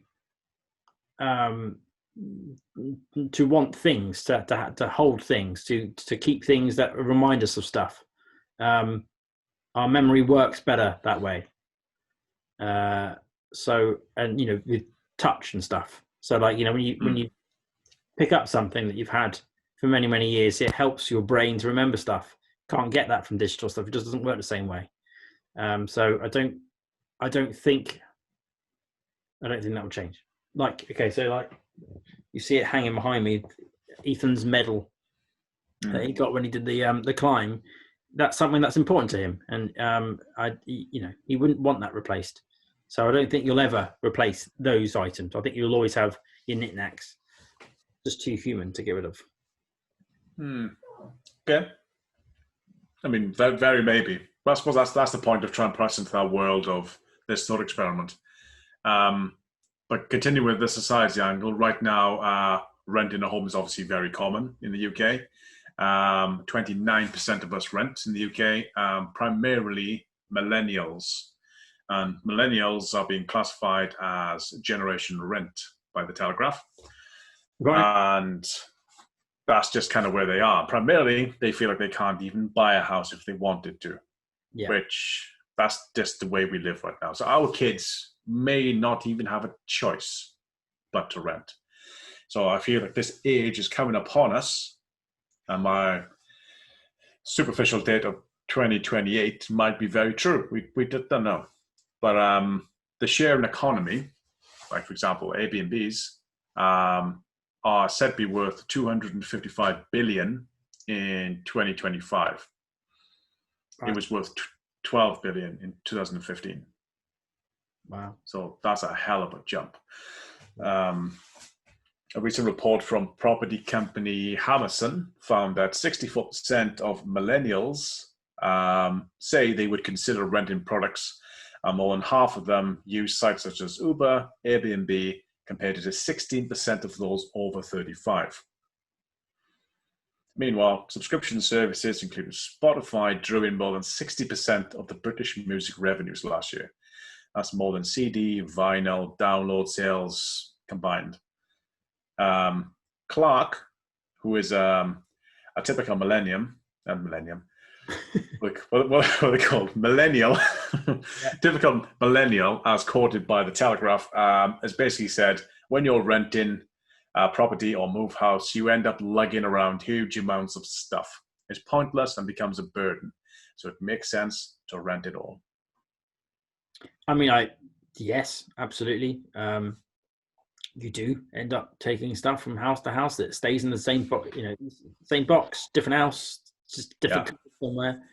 want things, to hold things, to keep things that remind us of stuff. Our memory works better that way. So, and with touch and stuff. So like, you know, when you pick up something that you've had for many, many years, it helps your brain to remember stuff. Can't get that from digital stuff. It just doesn't work the same way. So I don't think that will change. Like, okay, so like you see it hanging behind me, Ethan's medal that he got when he did the climb. That's something that's important to him, and he wouldn't want that replaced. So I don't think you'll ever replace those items. I think you'll always have your knickknacks. Just too human to get rid of. Okay. I mean, very maybe. But I suppose that's the point of trying to press into that world of this thought experiment. But continue with the society angle. Right now, renting a home is obviously very common in the UK. 29% of us rent in the UK, primarily millennials. And millennials are being classified as Generation Rent by the Telegraph. Right. And that's just kind of where they are. Primarily, they feel like they can't even buy a house if they wanted to, which that's just the way we live right now. So our kids may not even have a choice but to rent. So I feel like this age is coming upon us, and my superficial date of 2028 might be very true. We don't know. But the sharing economy, like for example, Airbnbs, are said to be worth 255 billion in 2025. Right. It was worth 12 billion in 2015. Wow. So that's a hell of a jump. A recent report from property company Hammerson found that 64% of millennials say they would consider renting products. More than half of them use sites such as Uber, Airbnb, compared to 16% of those over 35. Meanwhile, subscription services, including Spotify, drew in more than 60% of the British music revenues last year. That's more than CD, vinyl, download sales combined. Clark, who is a typical what are they called? Millennial. Typical millennial, as quoted by the Telegraph, has basically said, when you're renting a property or move house, you end up lugging around huge amounts of stuff. It's pointless and becomes a burden. So it makes sense to rent it all. I mean, yes, absolutely. You do end up taking stuff from house to house that stays in the same box, same box, different house, just different somewhere.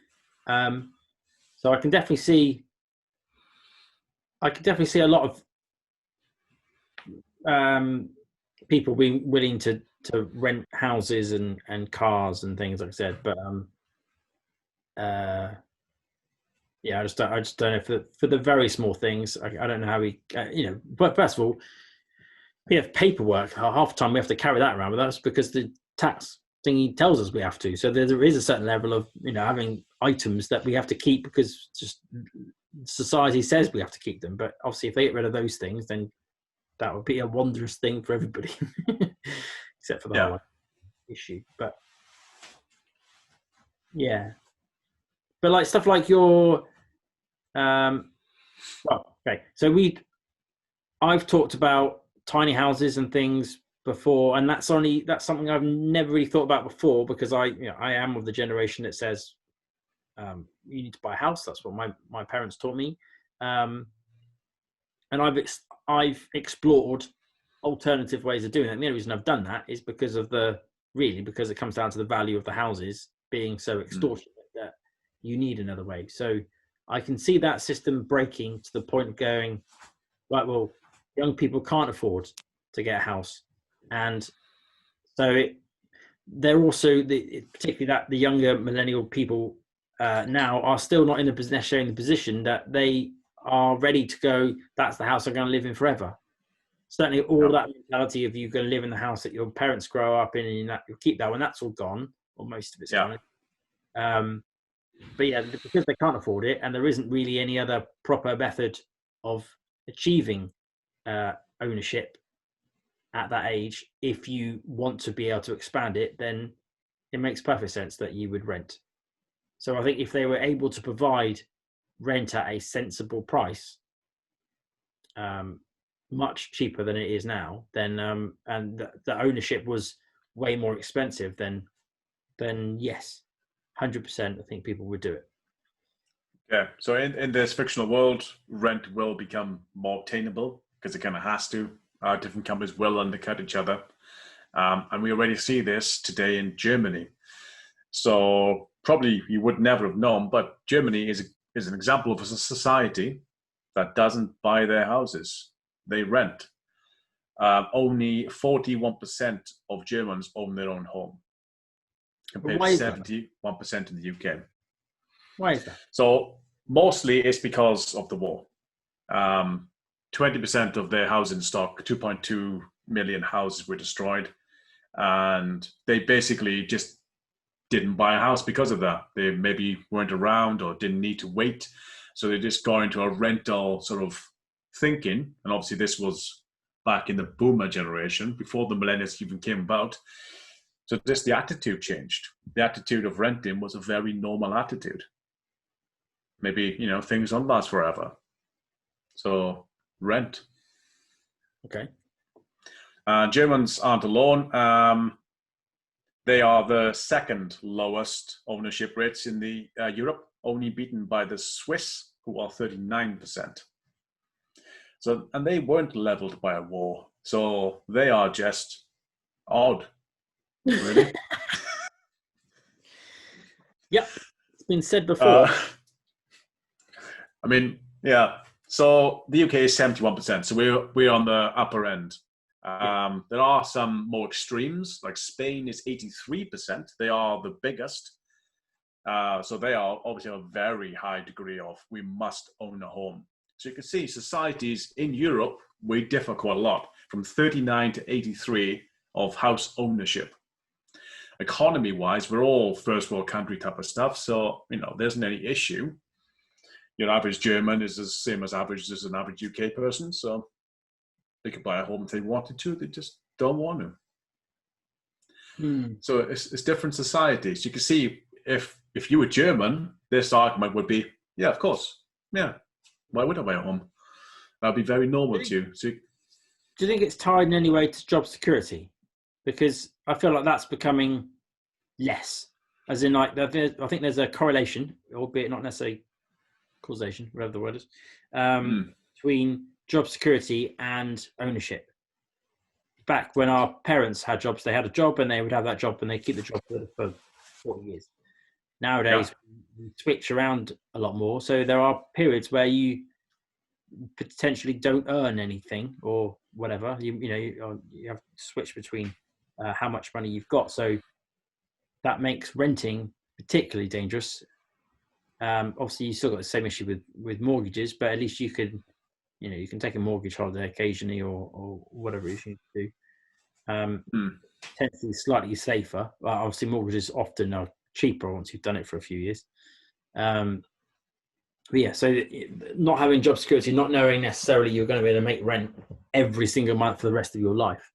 So I can definitely see a lot of people being willing to rent houses and cars and things, like I said. But I just don't know for the very small things. I don't know how we, But first of all, we have paperwork. Half the time we have to carry that around with us because the tax thingy tells us we have to. So there is a certain level of having items that we have to keep because just society says we have to keep them. But obviously, if they get rid of those things, then that would be a wondrous thing for everybody, except for the whole issue. But but like stuff like your, So I've talked about tiny houses and things before, and that's something I've never really thought about before because I am of the generation that says you need to buy a house. That's what my parents taught me, and I've explored alternative ways of doing that. And the only reason I've done that is because it comes down to the value of the houses being so extortionate that you need another way. So I can see that system breaking to the point of going, right, well, young people can't afford to get a house. And so they're also, particularly that the younger millennial people now are still not in necessarily in the position that they are ready to go, that's the house I'm going to live in forever. Certainly all that mentality of you're going to live in the house that your parents grow up in and you'll keep that when that's all gone, or most of it's gone. But because they can't afford it and there isn't really any other proper method of achieving ownership at that age, if you want to be able to expand it, then it makes perfect sense that you would rent. So I think if they were able to provide rent at a sensible price, much cheaper than it is now, then and the ownership was way more expensive, then yes, 100%, I think people would do it. Yeah. So in this fictional world, rent will become more obtainable because it kind of has to. Different companies will undercut each other. And we already see this today in Germany. So probably you would never have known, but Germany is an example of a society that doesn't buy their houses. They rent. Only 41% of Germans own their own home, compared to 71% in the UK. Why is that? So mostly it's because of the war. 20% of their housing stock, 2.2 million houses were destroyed. And they basically just didn't buy a house because of that. They maybe weren't around or didn't need to wait. So they just got into a rental sort of thinking. And obviously this was back in the boomer generation, before the millennials even came about. So just the attitude changed. The attitude of renting was a very normal attitude. Maybe, things don't last forever. So rent. Okay. Germans aren't alone. They are the second lowest ownership rates in the Europe, only beaten by the Swiss, who are 39%. So, and they weren't leveled by a war. So they are just odd, really. Yep. It's been said before. I mean, yeah. So the UK is 71%. So we're on the upper end. There are some more extremes, like Spain is 83%. They are the biggest. So they are obviously a very high degree of we must own a home. So you can see societies in Europe, we differ quite a lot, from 39 to 83 of house ownership. Economy-wise, we're all first world country type of stuff. So, there isn't any issue. Your average German is the same as an average UK person. So they could buy a home if they wanted to. They just don't want to. So it's different societies. You can see if you were German, this argument would be, yeah, of course. Yeah. Why would I buy a home? That'd be very normal to you. So, do you think it's tied in any way to job security? Because I feel like that's becoming less. As in, like, I think there's a correlation, albeit not necessarily causation, whatever the word is, between job security and ownership. Back when our parents had jobs, they had a job and they would have that job and they keep the job for 40 years. Nowadays, we switch around a lot more. So there are periods where you potentially don't earn anything or whatever. You have to switch between how much money you've got. So that makes renting particularly dangerous. Obviously, you still got the same issue with mortgages, but at least you can take a mortgage holiday occasionally or whatever it is you need to do. Tends to be slightly safer. Obviously, mortgages often are cheaper once you've done it for a few years. But yeah, so not having job security, not knowing necessarily you're going to be able to make rent every single month for the rest of your life,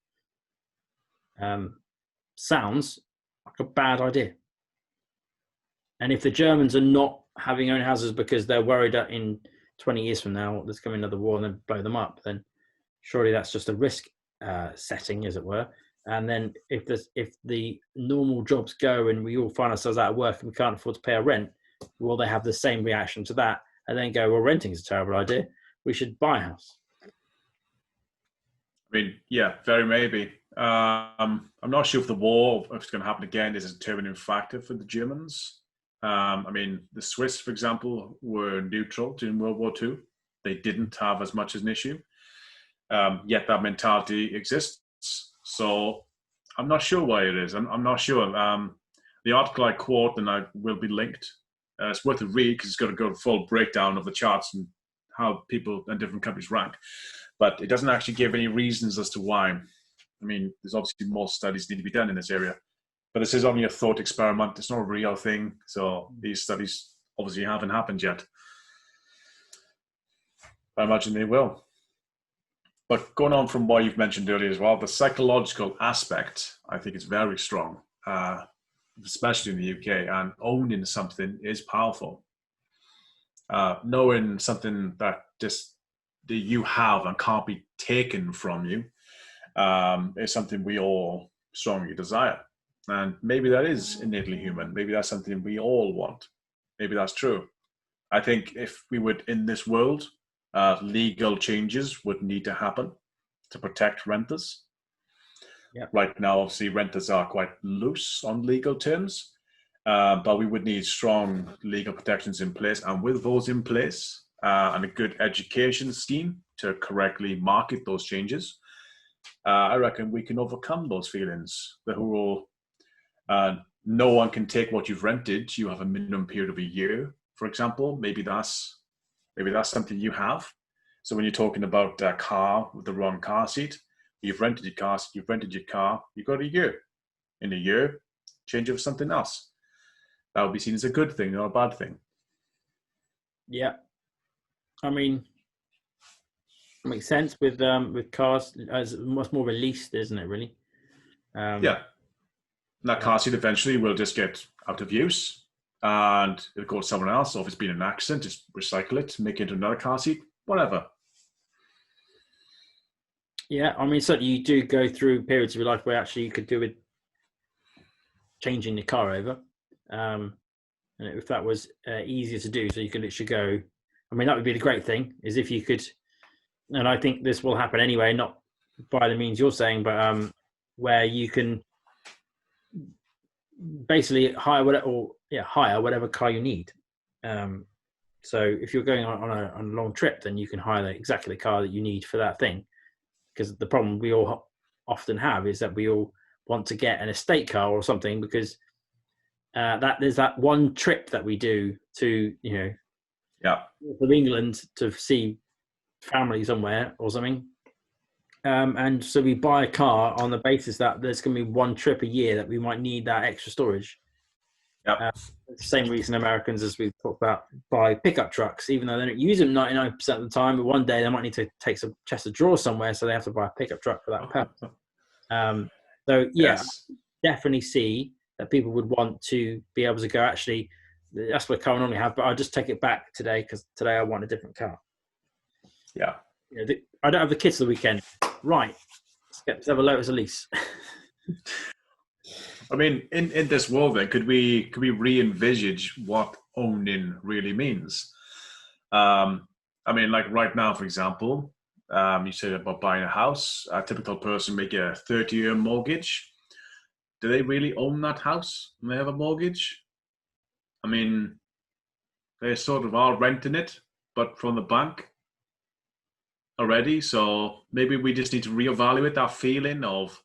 sounds like a bad idea. And if the Germans are not having own houses because they're worried that in 20 years from now there's coming another war and then blow them up, then surely that's just a risk setting, as it were. And then if the normal jobs go and we all find ourselves out of work and we can't afford to pay our rent, will they have the same reaction to that and then go, well, renting is a terrible idea, we should buy a house? I mean, yeah, very maybe. I'm not sure if the war, if it's going to happen again, is a determining factor for the Germans. I mean, the Swiss, for example, were neutral during World War II. They didn't have as much as an issue. Yet that mentality exists. So I'm not sure why it is. I'm not sure. The article I quote, and I will be linked, it's worth a read because it's got a good full breakdown of the charts and how people in different countries rank. But it doesn't actually give any reasons as to why. I mean, there's obviously more studies need to be done in this area. But this is only a thought experiment. It's not a real thing. So these studies obviously haven't happened yet. I imagine they will. But going on from what you've mentioned earlier as well, the psychological aspect, I think is very strong, especially in the UK. And owning something is powerful. Knowing something that just you have and can't be taken from you is something we all strongly desire. And maybe that is innately human. Maybe that's something we all want. Maybe that's true. I think if we would, in this world, legal changes would need to happen to protect renters. Yeah. Right now, obviously, renters are quite loose on legal terms, but we would need strong legal protections in place. And with those in place and a good education scheme to correctly market those changes, I reckon we can overcome those feelings. The whole no one can take what you've rented. You have a minimum period of a year, for example. Maybe that's something you have. So when you're talking about a car with the wrong car seat, you've rented your car, you've got a year. In a year, change it for something else. That would be seen as a good thing, not a bad thing. Yeah. I mean, it makes sense with cars as much more of a lease, isn't it, really? Yeah. And that car seat eventually will just get out of use and it'll go to someone else. Or if it's been an accident, just recycle it, make it into another car seat, whatever. Yeah, I mean, certainly you do go through periods of your life where actually you could do with changing the car over. And if that was easier to do, so you could literally go, I mean, that would be the great thing, is if you could, and I think this will happen anyway, not by the means you're saying, but where you can basically hire whatever car you need. So if you're going on a long trip, then you can hire exactly the car that you need for that thing. Because the problem we all often have is that we all want to get an estate car or something because that there's that one trip that we do to, of England to see family somewhere or something. And so we buy a car on the basis that there's going to be one trip a year that we might need that extra storage. Yeah. The same reason Americans, as we've talked about, buy pickup trucks, even though they don't use them 99% of the time, but one day they might need to take some chest of drawers somewhere, so they have to buy a pickup truck for that purpose. So yeah, Yes. I definitely see that people would want to be able to go, actually, that's what car I normally have, but I'll just take it back today because today I want a different car. Yeah. I don't have the kids for the weekend. Right. Let's have a Lotus Elise. I mean, in this world, then, could we re-envisage what owning really means? I mean, like right now, for example, you said about buying a house. A typical person may get a 30-year mortgage. Do they really own that house when they have a mortgage? I mean, they sort of are renting it, but from the bank already. So maybe we just need to reevaluate that feeling of,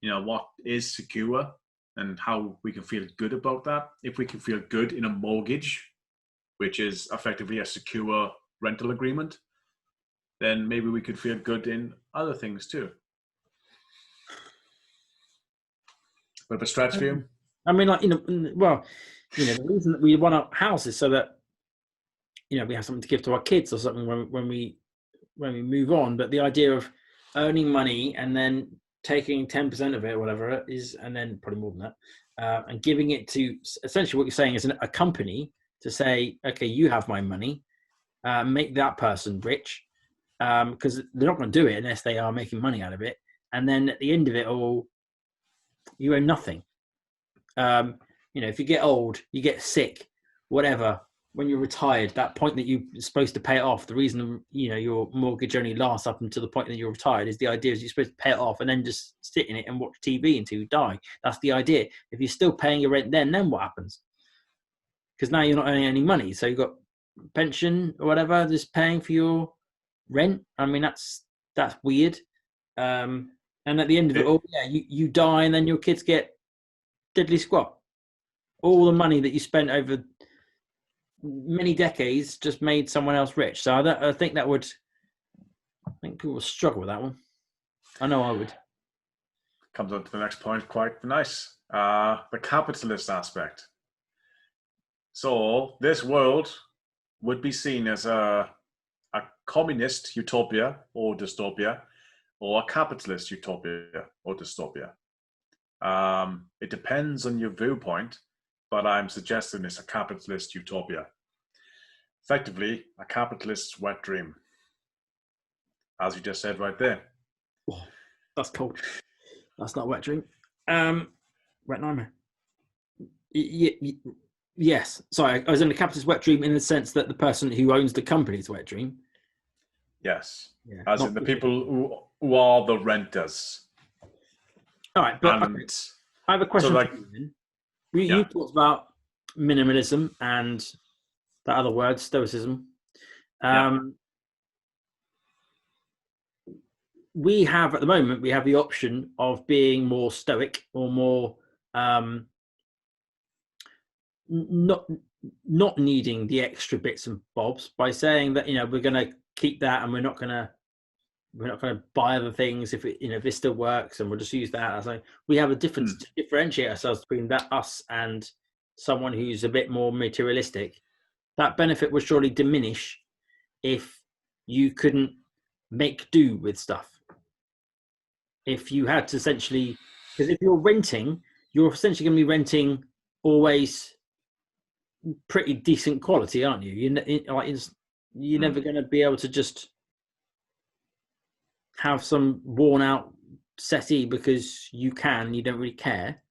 what is secure and how we can feel good about that. If we can feel good in a mortgage, which is effectively a secure rental agreement, then maybe we could feel good in other things too. Bit of a stretch for you? I mean, the reason that we want a house is so that, we have something to give to our kids or something when we move on. But the idea of earning money and then taking 10% of it, or whatever it is, and then probably more than that, and giving it to, essentially what you're saying is a company to say, okay, you have my money, make that person rich, because they're not going to do it unless they are making money out of it. And then at the end of it all, you own nothing. If you get old, you get sick, whatever, when you're retired, that point that you're supposed to pay it off, the reason, your mortgage only lasts up until the point that you're retired is the idea is you're supposed to pay it off and then just sit in it and watch TV until you die. That's the idea. If you're still paying your rent then what happens? Because now you're not earning any money. So you've got pension or whatever, just paying for your rent. I mean, that's weird. And at the end of it all, you die and then your kids get diddly squat. All the money that you spent over many decades just made someone else rich. So I think people will struggle with that one. I know I would. Comes on to the next point, quite nice. The capitalist aspect. So this world would be seen as a communist utopia or dystopia, or a capitalist utopia or dystopia. It depends on your viewpoint, but I'm suggesting it's a capitalist utopia. Effectively, a capitalist's wet dream. as you just said right there. Oh, that's cold. That's not a wet dream. Wet nightmare. Yes. Sorry, I was in a capitalist wet dream in the sense that the person who owns the company is a wet dream. Yes, Yeah. as in the people who are the renters. All right, but And okay. I have a question so, like, for you then. You talked about minimalism and that other word, stoicism. We have at the moment, we have the option of being more stoic or more not needing the extra bits and bobs by saying that, you know, we're going to keep that and we're not going to buy other things if it, you know, if this still works, and we'll just use that as we have a difference to differentiate ourselves between that us and someone who's a bit more materialistic. That benefit would surely diminish if you couldn't make do with stuff. If you had to essentially, because if you're renting, you're essentially going to be renting always pretty decent quality, aren't you? You're never going to be able to just have some worn out settee because you don't really care.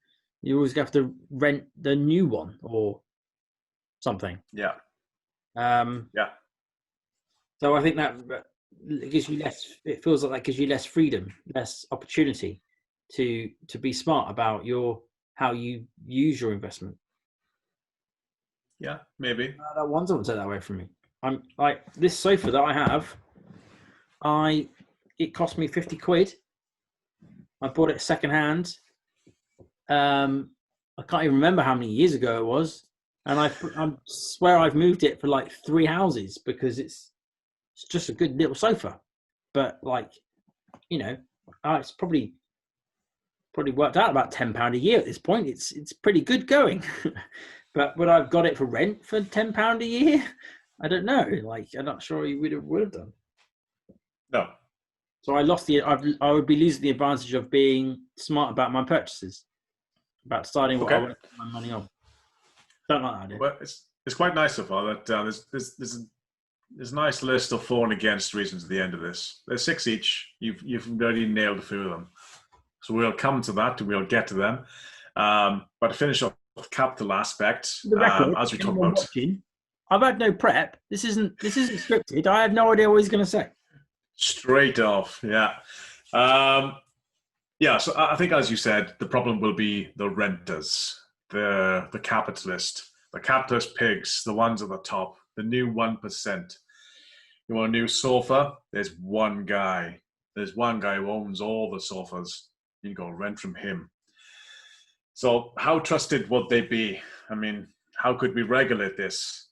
You always have to rent the new one or something. Yeah. So I think that it gives you less. It feels like that gives you less freedom, less opportunity to be smart about how you use your investment. Yeah, maybe. That one doesn't take that away from me. I'm like this sofa that I have. It cost me 50 quid. I bought it second hand. I can't even remember how many years ago it was, and I swear I've moved it for like 3 houses because it's just a good little sofa. But like, you know, it's probably worked out about £10 a year at this point. It's pretty good going. But would I've got it for rent for £10 a year? I don't know. Like, I'm not sure you would have done. No. So I would be losing the advantage of being smart about my purchases, about deciding what I want to spend my money on. Don't like that idea. Well, it's quite nice so far that there's a nice list of for and against reasons at the end of this. There's 6 each. You've already nailed a few of them. So we'll come to that. We'll get to them. But to finish off the capital aspect, as we talk about, I've had no prep. This isn't scripted. I have no idea what he's going to say. Straight off, yeah. So I think, as you said, the problem will be the renters, the capitalist pigs, the ones at the top, the new 1%. You want a new sofa? There's one guy. There's one guy who owns all the sofas. You can go rent from him. So how trusted would they be? I mean, how could we regulate this?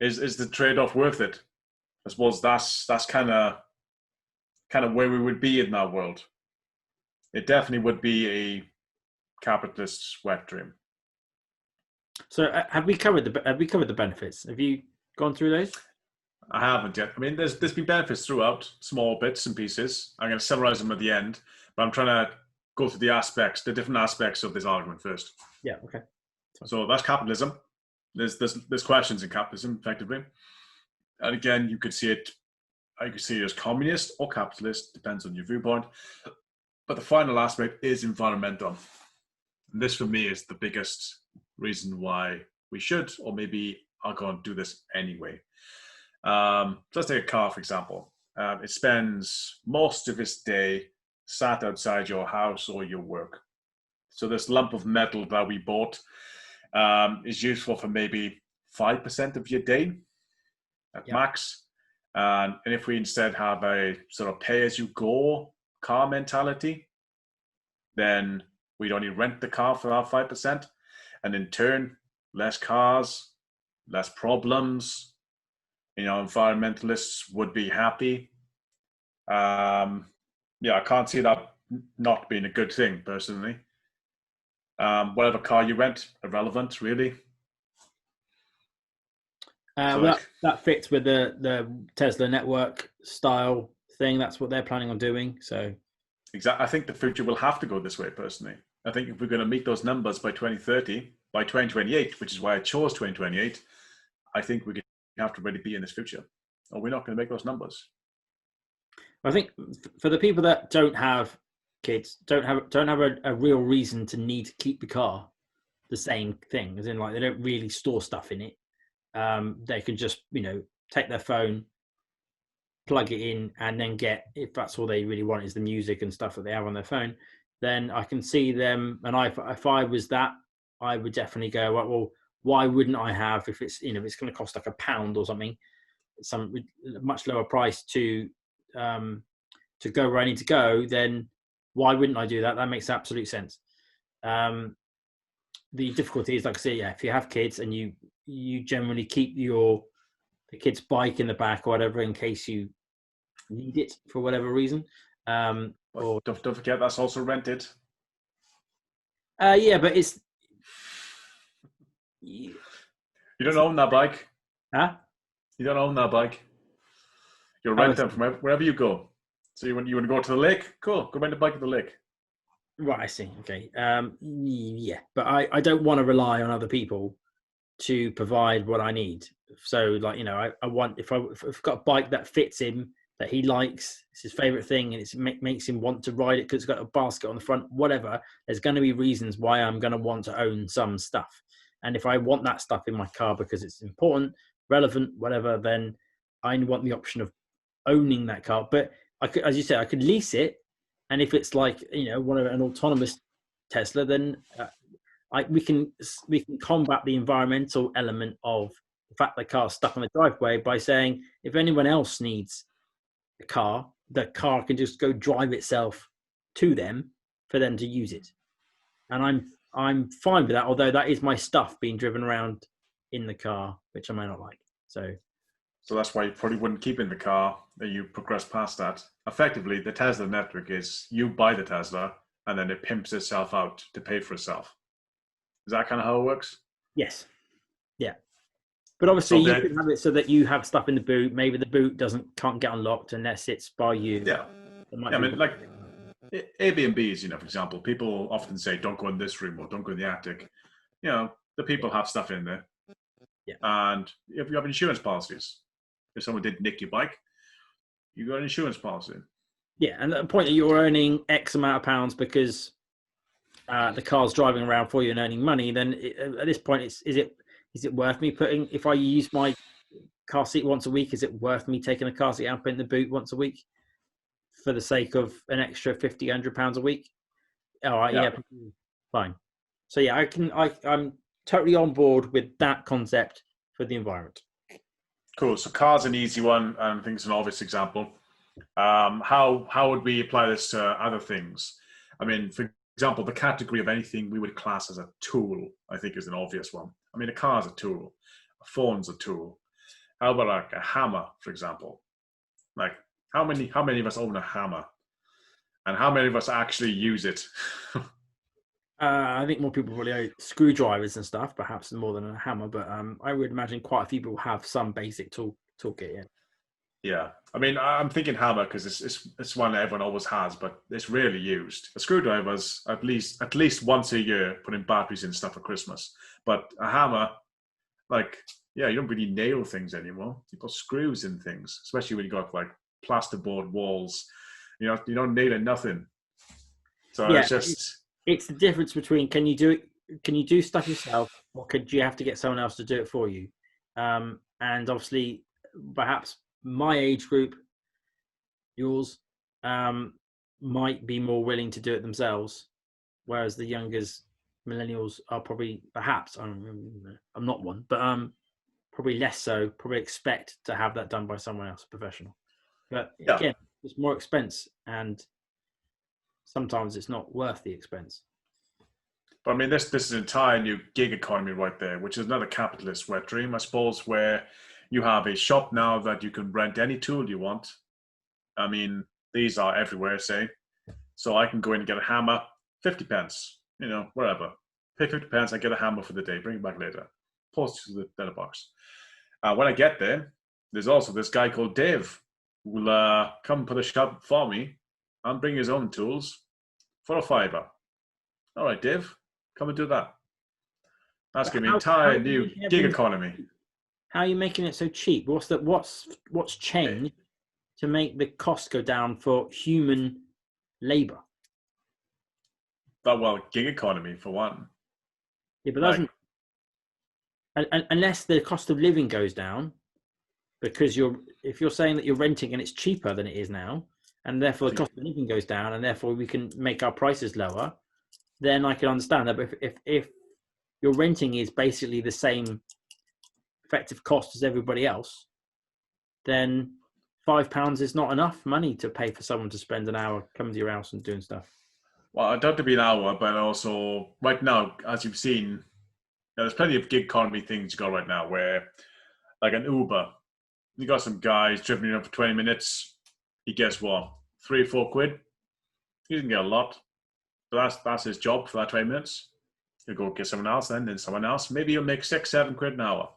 Is the trade-off worth it? I suppose that's kind of where we would be in that world. It definitely would be a capitalist wet dream. So have we covered the benefits? Have you gone through those? I haven't yet. I mean, there's been benefits throughout, small bits and pieces. I'm going to summarize them at the end, but I'm trying to go through the different aspects of this argument first. Yeah. Okay. So that's capitalism. There's questions in capitalism, effectively, and again, you could see it as communist or capitalist, depends on your viewpoint. But the final aspect is environmental. And this, for me, is the biggest reason why we should, or maybe are going to do this anyway. Let's take a car, for example. It spends most of its day sat outside your house or your work. So this lump of metal that we bought is useful for maybe 5% of your day at max. And if we instead have a sort of pay-as-you-go car mentality, then we'd only rent the car for our 5%. And in turn, less cars, less problems. You know, environmentalists would be happy. I can't see that not being a good thing, personally. Whatever car you rent, irrelevant, really. That fits with the Tesla network style thing. That's what they're planning on doing. So, exactly. I think the future will have to go this way, personally. I think if we're going to meet those numbers by 2030, by 2028, which is why I chose 2028, I think we have to really be in this future. or we're not going to make those numbers. I think for the people that don't have kids, don't have a real reason to need to keep the car the same thing, as in like they don't really store stuff in it. They can just take their phone, plug it in, and then get, if that's all they really want is the music and stuff that they have on their phone, then I can see them. And if I was that, I would definitely go, well, why wouldn't I have, if it's it's going to cost like £1 or something, some much lower price to go where I need to go, then why wouldn't I do that? That makes absolute sense. The difficulty is, like I say, if you have kids and you generally keep the kid's bike in the back or whatever in case you need it for whatever reason. Or don't forget that's also rented. But it's you don't own that bike. Huh? You don't own that bike. You'll rent them from wherever you go. So you want to go to the lake? Cool. Go rent a bike at the lake. Right, I see. Okay. Yeah, but I don't want to rely on other people to provide what I need. So, like, I want, if I've got a bike that fits him, that he likes, it's his favorite thing, and it makes him want to ride it because it's got a basket on the front, whatever, there's going to be reasons why I'm going to want to own some stuff. And if I want that stuff in my car because it's important, relevant, whatever, then I want the option of owning that car. But I could, as you said, I could lease it. And if it's like, an autonomous Tesla, then we can combat the environmental element of the fact the car's stuck on the driveway by saying, if anyone else needs a car, the car can just go drive itself to them for them to use it. And I'm fine with that, although that is my stuff being driven around in the car, which I may not like. So that's why you probably wouldn't keep in the car, that you progress past that. Effectively, the Tesla network is you buy the Tesla and then it pimps itself out to pay for itself. Is that kind of how it works? Yes. Yeah. But obviously you can have it so that you have stuff in the boot. Maybe the boot can't get unlocked unless it's by you. Yeah. I mean, like Airbnbs, for example, people often say, don't go in this room or don't go in the attic. The people have stuff in there. Yeah. And if you have insurance policies, if someone did nick your bike, you got an insurance policy. Yeah, and at the point that you're earning X amount of pounds because the car's driving around for you and earning money, then at this point, is it worth me if I use my car seat once a week, is it worth me taking a car seat out in the boot once a week for the sake of an extra £50-100 a week? All right, yeah, fine. So yeah, I'm totally on board with that concept for the environment. Cool. So car's an easy one, and I think it's an obvious example. How would we apply this to other things? I mean, for example, the category of anything we would class as a tool, I think, is an obvious one. I mean, a car's a tool, a phone's a tool. How about like a hammer, for example? Like, how many of us own a hammer, and how many of us actually use it? I think more people probably own screwdrivers and stuff, perhaps more than a hammer. But I would imagine quite a few people have some basic toolkit. Yeah. Yeah, I mean, I'm thinking hammer because it's one that everyone always has, but it's rarely used. A screwdriver's at least once a year, putting batteries in stuff for Christmas. But a hammer, you don't really nail things anymore. You put screws in things, especially when you got like plasterboard walls. You don't nail nothing. So yeah, it's the difference between can you do stuff yourself, or could you have to get someone else to do it for you? And obviously, perhaps my age group, yours, might be more willing to do it themselves, whereas the youngers, millennials, are probably, perhaps, I'm not one, but probably less so, probably expect to have that done by someone else, professional. But again, it's more expense, and sometimes it's not worth the expense. But I mean, this is an entire new gig economy right there, which is another capitalist wet dream, I suppose, where you have a shop now that you can rent any tool you want. I mean, these are everywhere, say. So I can go in and get a hammer, 50 pence, whatever. Pay 50 pence, I get a hammer for the day, bring it back later. Post it to the letterbox. When I get there, there's also this guy called Dave who will come put a shop for me and bring his own tools for £5. All right, Dave, come and do that. That's going to be an entire new gig economy. How are you making it so cheap? What's changed to make the cost go down for human labour? Well, gig economy for one. Yeah, but Like, unless the cost of living goes down, because if you're saying that you're renting and it's cheaper than it is now, and therefore the cost of living goes down, and therefore we can make our prices lower, then I can understand that. But if your renting is basically the same effective cost as everybody else, then £5 is not enough money to pay for someone to spend an hour coming to your house and doing stuff. well, it doesn't to be an hour, but also right now, as you've seen, there's plenty of gig economy things you got right now where, like an Uber, you got some guys driving in for 20 minutes. He gets what, 3 or 4 quid? He doesn't get a lot, but that's his job for that 20 minutes. He'll go get someone else, then someone else. Maybe he'll make 6, 7 quid an hour.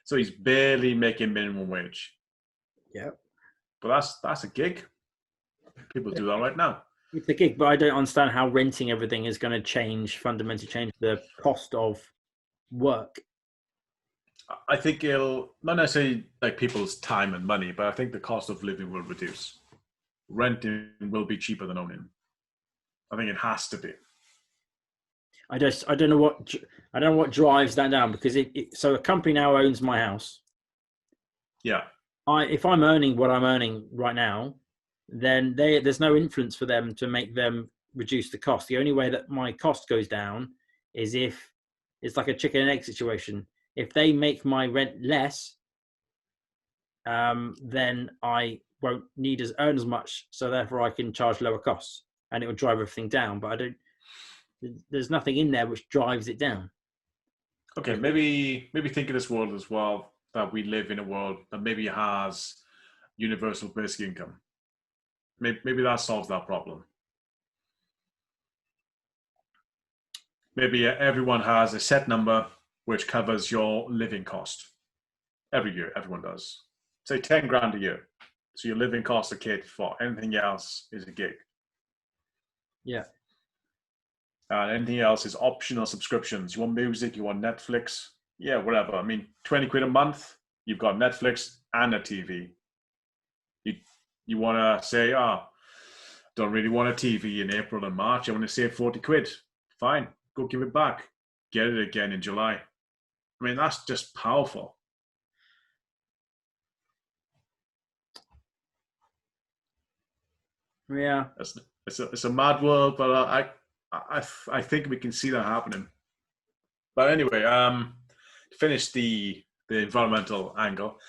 So he's barely making minimum wage. Yeah, but that's a gig. People do that right now. it's a gig, but I don't understand how renting everything is going to fundamentally change the cost of work. I think it'll not necessarily like people's time and money, but I think the cost of living will reduce. Renting will be cheaper than owning. I think it has to be. I don't know what drives that down, because so a company now owns my house. Yeah. If I'm earning what I'm earning right now, then there's no influence for them to make them reduce the cost. The only way that my cost goes down is if it's like a chicken and egg situation. If they make my rent less, then I won't need earn as much, so therefore I can charge lower costs, and it will drive everything down. But there's nothing in there which drives it down. Okay, maybe think of this world as well, that we live in a world that maybe has universal basic income. Maybe that solves that problem. Maybe everyone has a set number which covers your living cost. Every year, everyone does. Say 10 grand a year. So your living costs are catered for. Anything else is a gig. Yeah. And anything else is optional subscriptions. You want music, you want Netflix, yeah, whatever. I mean, 20 quid a month, you've got Netflix and a TV. You want to say, don't really want a TV in April and March. I want to save 40 quid. Fine, go give it back. Get it again in July. I mean, that's just powerful. Yeah. It's a mad world, but I think we can see that happening. But anyway, to finish the environmental angle,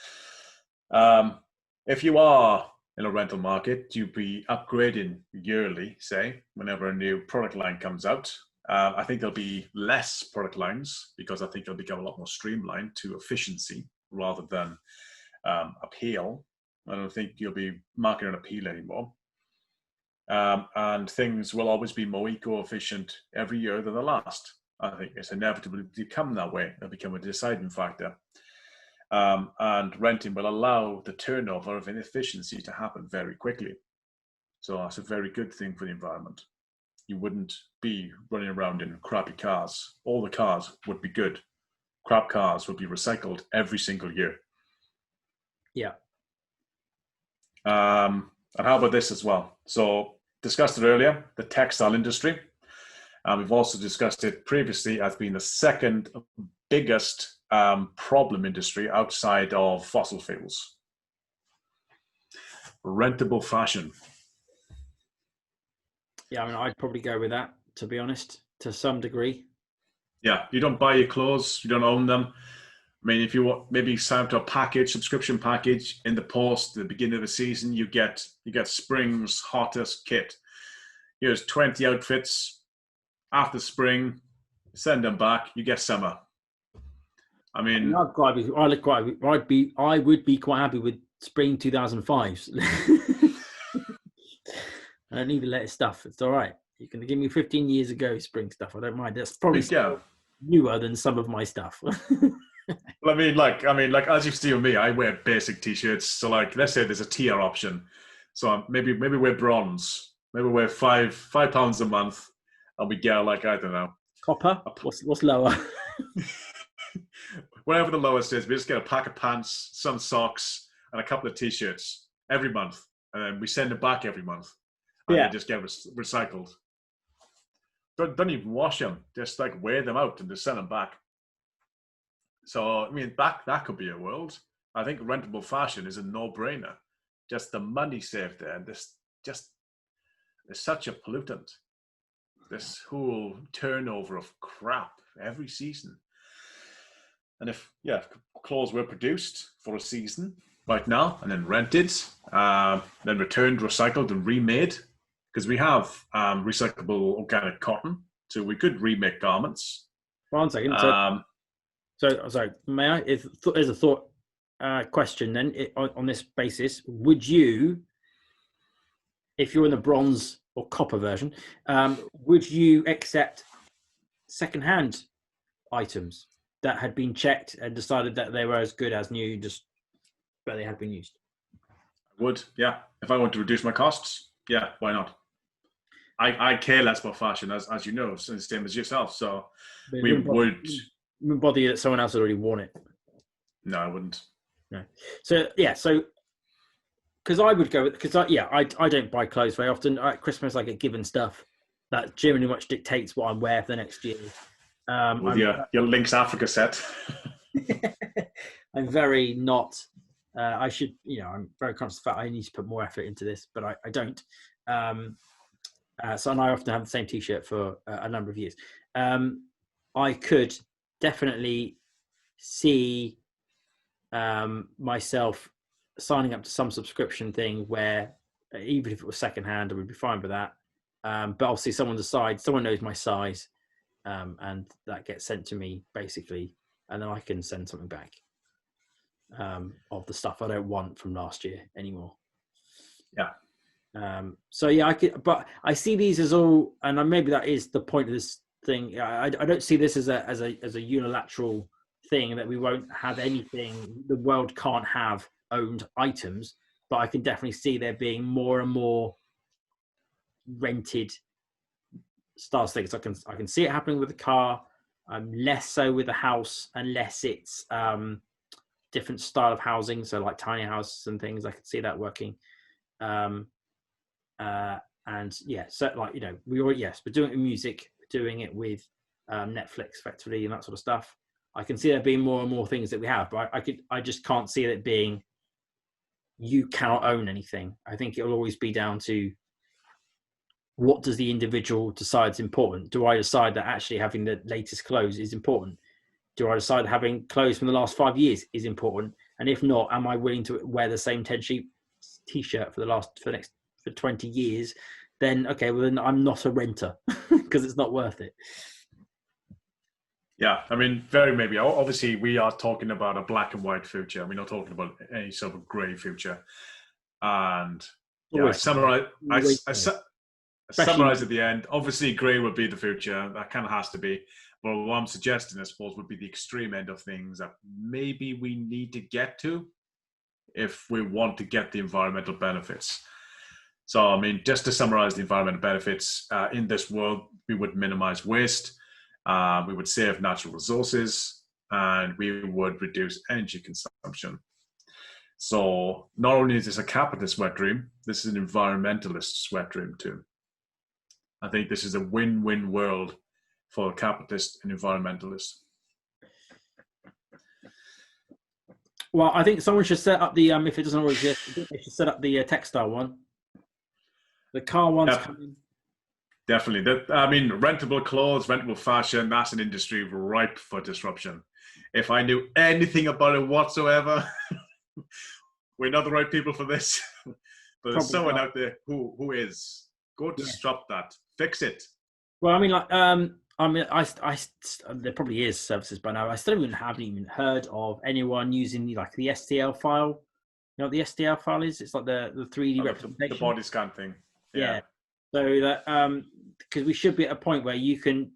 if you are in a rental market, you'd be upgrading yearly, say, whenever a new product line comes out. I think there'll be less product lines, because I think they'll become a lot more streamlined to efficiency rather than appeal. I don't think you'll be marketing appeal anymore. And things will always be more eco-efficient every year than the last. I think it's inevitable to become that way. It'll become a deciding factor. And renting will allow the turnover of inefficiency to happen very quickly. So that's a very good thing for the environment. You wouldn't be running around in crappy cars. All the cars would be good. Crap cars would be recycled every single year. Yeah. And how about this as well? So discussed it earlier, the textile industry. We've also discussed it previously as being the second biggest problem industry outside of fossil fuels. Rentable fashion. Yeah, I mean, I'd probably go with that, to be honest, to some degree. Yeah, you don't buy your clothes, you don't own them. I mean, if you want, maybe sign up to a subscription package in the post at the beginning of the season, you get spring's hottest kit. Here's 20 outfits. After spring, send them back. You get summer. I mean, I would be quite happy with spring 2005s. I don't need the latest stuff. It's all right. You can give me 15 years ago spring stuff. I don't mind. That's probably newer than some of my stuff. I mean, as you see with me, I wear basic t-shirts. So, like, let's say there's a tier option. So maybe we're bronze. Maybe we're £5 a month, and we get, like, I don't know, Copper. What's lower? whatever the lowest is, we just get a pack of pants, some socks, and a couple of t-shirts every month, and then we send it back every month, and they just get recycled. Don't even wash them, just like wear them out and just send them back. So I mean, that could be a world. I think rentable fashion is a no-brainer. Just the money saved there, and this just is such a pollutant. This whole turnover of crap every season. And if clothes were produced for a season right now and then rented, then returned, recycled, and remade, because we have recyclable organic cotton, so we could remake garments. 1 second. So sorry, may I? There's a thought question then on this basis. Would you, if you're in the bronze or copper version, would you accept second-hand items that had been checked and decided that they were as good as new, but they had been used? I would, yeah. If I want to reduce my costs, yeah, why not? I care less about fashion, as you know, so the same as yourself. So we would. Wouldn't bother you that someone else had already worn it? No, I wouldn't. No. So because I would go because I don't buy clothes very often. At Christmas, I get given stuff that generally much dictates what I wear for the next year. With your Lynx Africa set. I'm very not. I should, I'm very conscious of the fact I need to put more effort into this, but I don't. So and I often have the same T-shirt for a number of years. I could definitely see myself signing up to some subscription thing where even if it was secondhand, I would be fine with that. But obviously someone knows my size, and that gets sent to me basically, and then I can send something back of the stuff I don't want from last year anymore. Yeah. So yeah, I could, but I see these as all, and maybe that is the point of this thing. I don't see this as a unilateral thing that we won't have anything. The world can't have owned items, but I can definitely see there being more and more rented styles things. I can see it happening with the car, less so with the house, unless it's different style of housing, so like tiny houses and things. I could see that working. And yeah, so like we're doing it with music, we're doing it with Netflix effectively and that sort of stuff. I can see there being more and more things that we have, but I just can't see it being you cannot own anything. I think it'll always be down to what does the individual decide is important. Do I decide that actually having the latest clothes is important? Do I decide having clothes from the last 5 years is important? And if not, am I willing to wear the same 10 sheet T-shirt for 20 years? Then okay, well then I'm not a renter because it's not worth it. Yeah, I mean, maybe. Obviously, we are talking about a black and white future. We're not talking about any sort of grey future. And yeah, I summarize at the end. Obviously, grey would be the future. That kind of has to be. But what I'm suggesting, I suppose, would be the extreme end of things that maybe we need to get to if we want to get the environmental benefits. So, I mean, just to summarize the environmental benefits, in this world, we would minimize waste. We would save natural resources, and we would reduce energy consumption. So not only is this a capitalist wet dream, this is an environmentalist wet dream too. I think this is a win-win world for capitalists and environmentalists. Well, I think someone should set up the, if it doesn't already exist, they should set up the textile one. The car one's coming. Definitely. I mean, rentable clothes, rentable fashion, that's an industry ripe for disruption. If I knew anything about it whatsoever, we're not the right people for this. But there's someone out there who is. Go disrupt that. Fix it. Well, I mean, there probably is services by now. I still haven't even heard of anyone using the STL file. You know what the STL file is? It's like the 3D representation. The body scan thing. Yeah. So that because we should be at a point where you can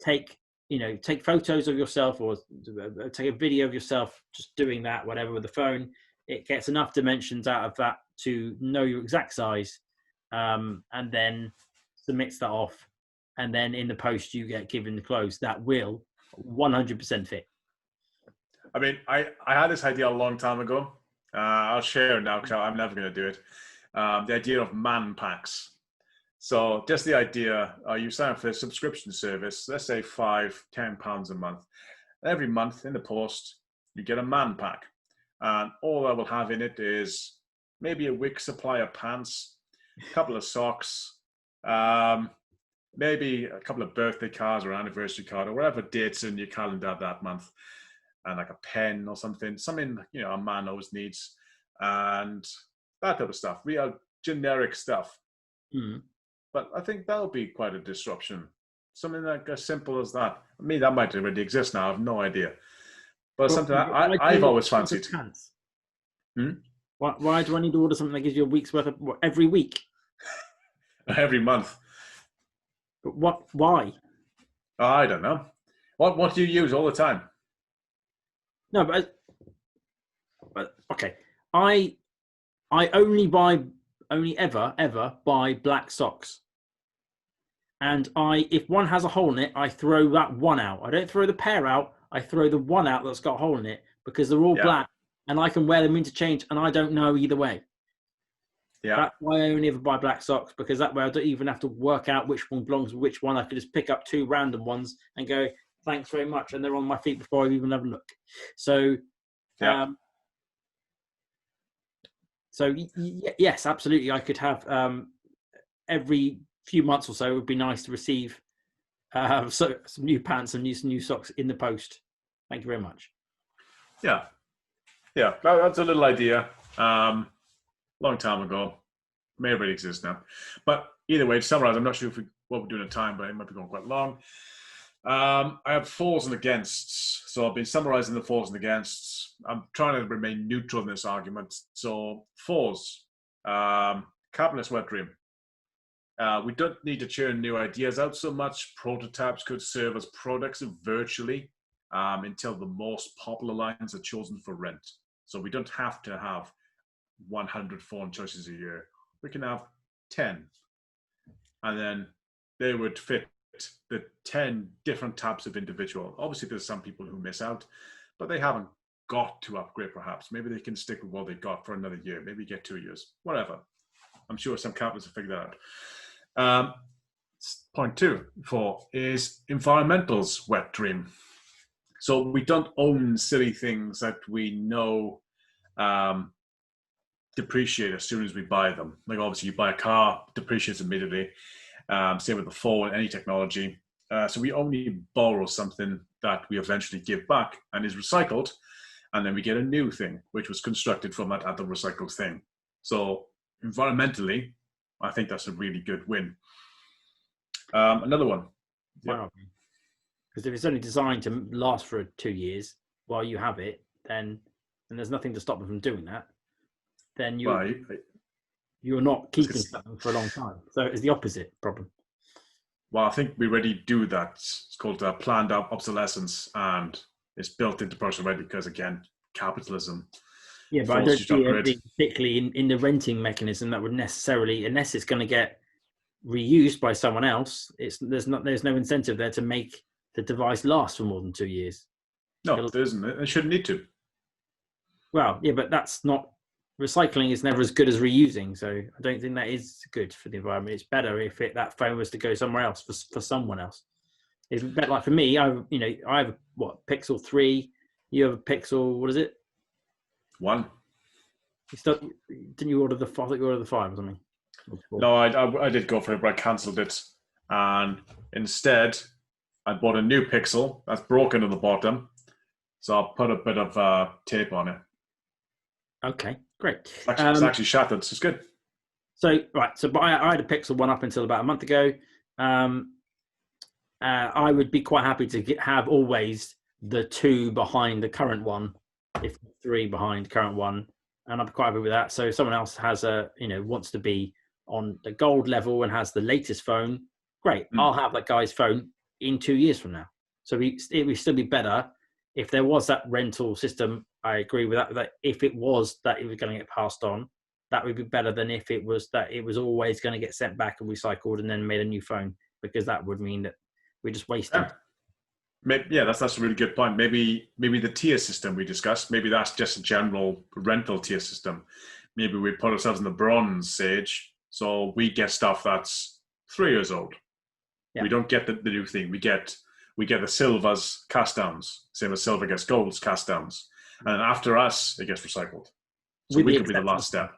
take photos of yourself or take a video of yourself just doing that, whatever, with the phone. It gets enough dimensions out of that to know your exact size, and then submits that off. And then in the post, you get given the clothes that will 100% fit. I mean, I had this idea a long time ago. I'll share it now because I'm never going to do it. The idea of man packs. So just the idea, you sign up for a subscription service, let's say £5-10 a month. Every month in the post, you get a man pack. And all I will have in it is maybe a week's supply of pants, a couple of socks, maybe a couple of birthday cards or anniversary card or whatever dates in your calendar that month, and like a pen or something a man always needs, and that type of stuff, real generic stuff. But I think that'll be quite a disruption. Something like as simple as that. I mean, that might already exist now. I have no idea. But something I've always fancied. Why do I need to order something that gives you a week's worth of every week? Every month. But why? I don't know. What do you use all the time? No, but okay. I only ever buy black socks. And if one has a hole in it, I throw that one out. I don't throw the pair out. I throw the one out that's got a hole in it because they're all black and I can wear them interchange and I don't know either way. Yeah. That's why I only ever buy black socks, because that way I don't even have to work out which one belongs to which one. I can just pick up two random ones and go, thanks very much. And they're on my feet before I even have a look. So, yes, absolutely. I could have every few months or so, it would be nice to receive some new pants and new socks in the post. Thank you very much. Yeah, that's a little idea. Long time ago, may already exist now. But either way, to summarize, I'm not sure what we're doing at time, but it might be going quite long. I have fors and againsts. So I've been summarizing the fors and againsts. I'm trying to remain neutral in this argument. So fors, capitalist wet dream. We don't need to churn new ideas out so much. Prototypes could serve as products virtually until the most popular lines are chosen for rent. So we don't have to have 100 phone choices a year. We can have 10. And then they would fit the 10 different types of individual. Obviously, there's some people who miss out, but they haven't got to upgrade perhaps. Maybe they can stick with what they got for another year, maybe get 2 years, whatever. I'm sure some capitalists will figure that out. Point 2 is environmental's wet dream. So we don't own silly things that we know depreciate as soon as we buy them. Like obviously you buy a car, depreciates immediately. Same with the phone, any technology. So we only borrow something that we eventually give back and is recycled, and then we get a new thing which was constructed from that other recycled thing. So environmentally, I think that's a really good win. Another one. Wow. Because if it's only designed to last for 2 years while you have it, then there's nothing to stop them from doing that. Then you're not keeping something for a long time. So it's the opposite problem. Well, I think we already do that. It's called planned obsolescence, and it's built into product already because, again, capitalism. Yeah, but I don't see anything particularly in the renting mechanism that would necessarily, unless it's going to get reused by someone else, there's no incentive there to make the device last for more than 2 years. No, there isn't. It shouldn't need to. Well, yeah, but that's not. Recycling is never as good as reusing, so I don't think that is good for the environment. It's better if that phone was to go somewhere else for someone else. It's better. Like for me, I have Pixel 3. You have a Pixel. What is it? 1. Didn't you order the 5? I thought you ordered the 5 or something. No, I did go for it, but I cancelled it, and instead I bought a new Pixel that's broken at the bottom, so I'll put a bit of tape on it. Okay, great. It's actually shattered, so it's good. So I had a Pixel 1 up until about a month ago. I would be quite happy to have always the 2 behind the current one, if 3 behind current one, and I'm quite happy with that. So if someone else has wants to be on the gold level and has the latest phone, great. I'll have that guy's phone in 2 years from now. So it would still be better if there was that rental system. I agree with that. That if it was that it was going to get passed on, that would be better than if it was that it was always going to get sent back and recycled and then made a new phone, because that would mean that we're just wasting. Yeah, that's a really good point. Maybe the tier system we discussed, maybe that's just a general rental tier system. Maybe we put ourselves in the bronze stage, so we get stuff that's 3 years old. Yeah. We don't get the new thing. We get the silvers cast downs, same as silver gets gold's cast downs, and then after us it gets recycled. So With we the could be the exception last step.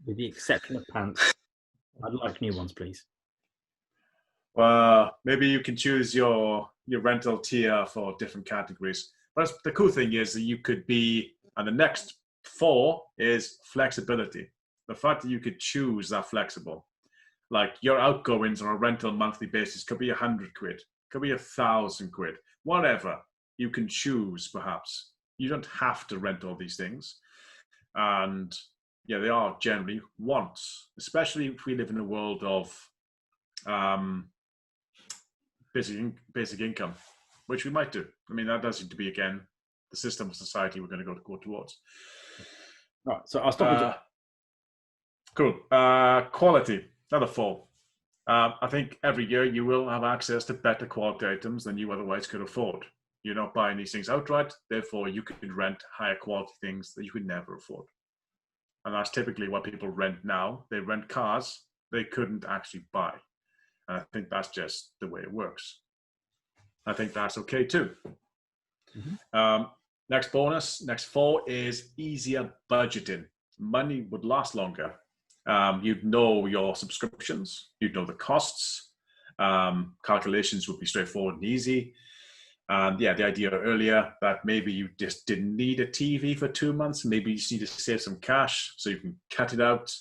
with the exception of pants. I'd like new ones, please. Well, maybe you can choose your rental tier for different categories. But the cool thing is that you could be, and the next 4 is flexibility. The fact that you could choose that flexible. Like your outgoings on a rental monthly basis could be 100 quid, could be 1,000 quid, whatever. You can choose, perhaps. You don't have to rent all these things. And yeah, they are generally wants, especially if we live in a world of basic income, which we might do. I mean, that does seem to be, again, the system of society we're going to go towards. Right, so I'll stop with Cool. Quality, another 4. I think every year you will have access to better quality items than you otherwise could afford. You're not buying these things outright, therefore you could rent higher quality things that you could never afford. And that's typically what people rent now. They rent cars they couldn't actually buy. And I think that's just the way it works. I think that's okay too. Mm-hmm. Next 4 is easier budgeting. Money would last longer. You'd know your subscriptions, you'd know the costs. Calculations would be straightforward and easy. And yeah, the idea earlier that maybe you just didn't need a TV for 2 months, maybe you just need to save some cash so you can cut it out,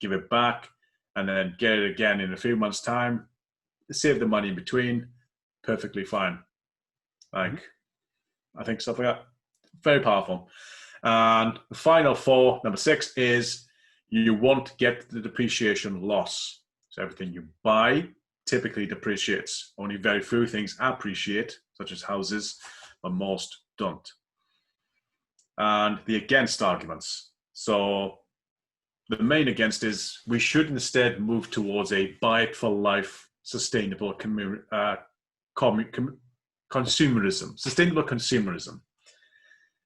give it back, and then get it again in a few months' time, save the money in between, perfectly fine. Like, I think stuff like that, very powerful. And the final 4, number 6, is you won't get the depreciation loss. So everything you buy typically depreciates. Only very few things appreciate, such as houses, but most don't. And the against arguments. So the main against is we should instead move towards a buy it for life, sustainable consumerism. Sustainable consumerism.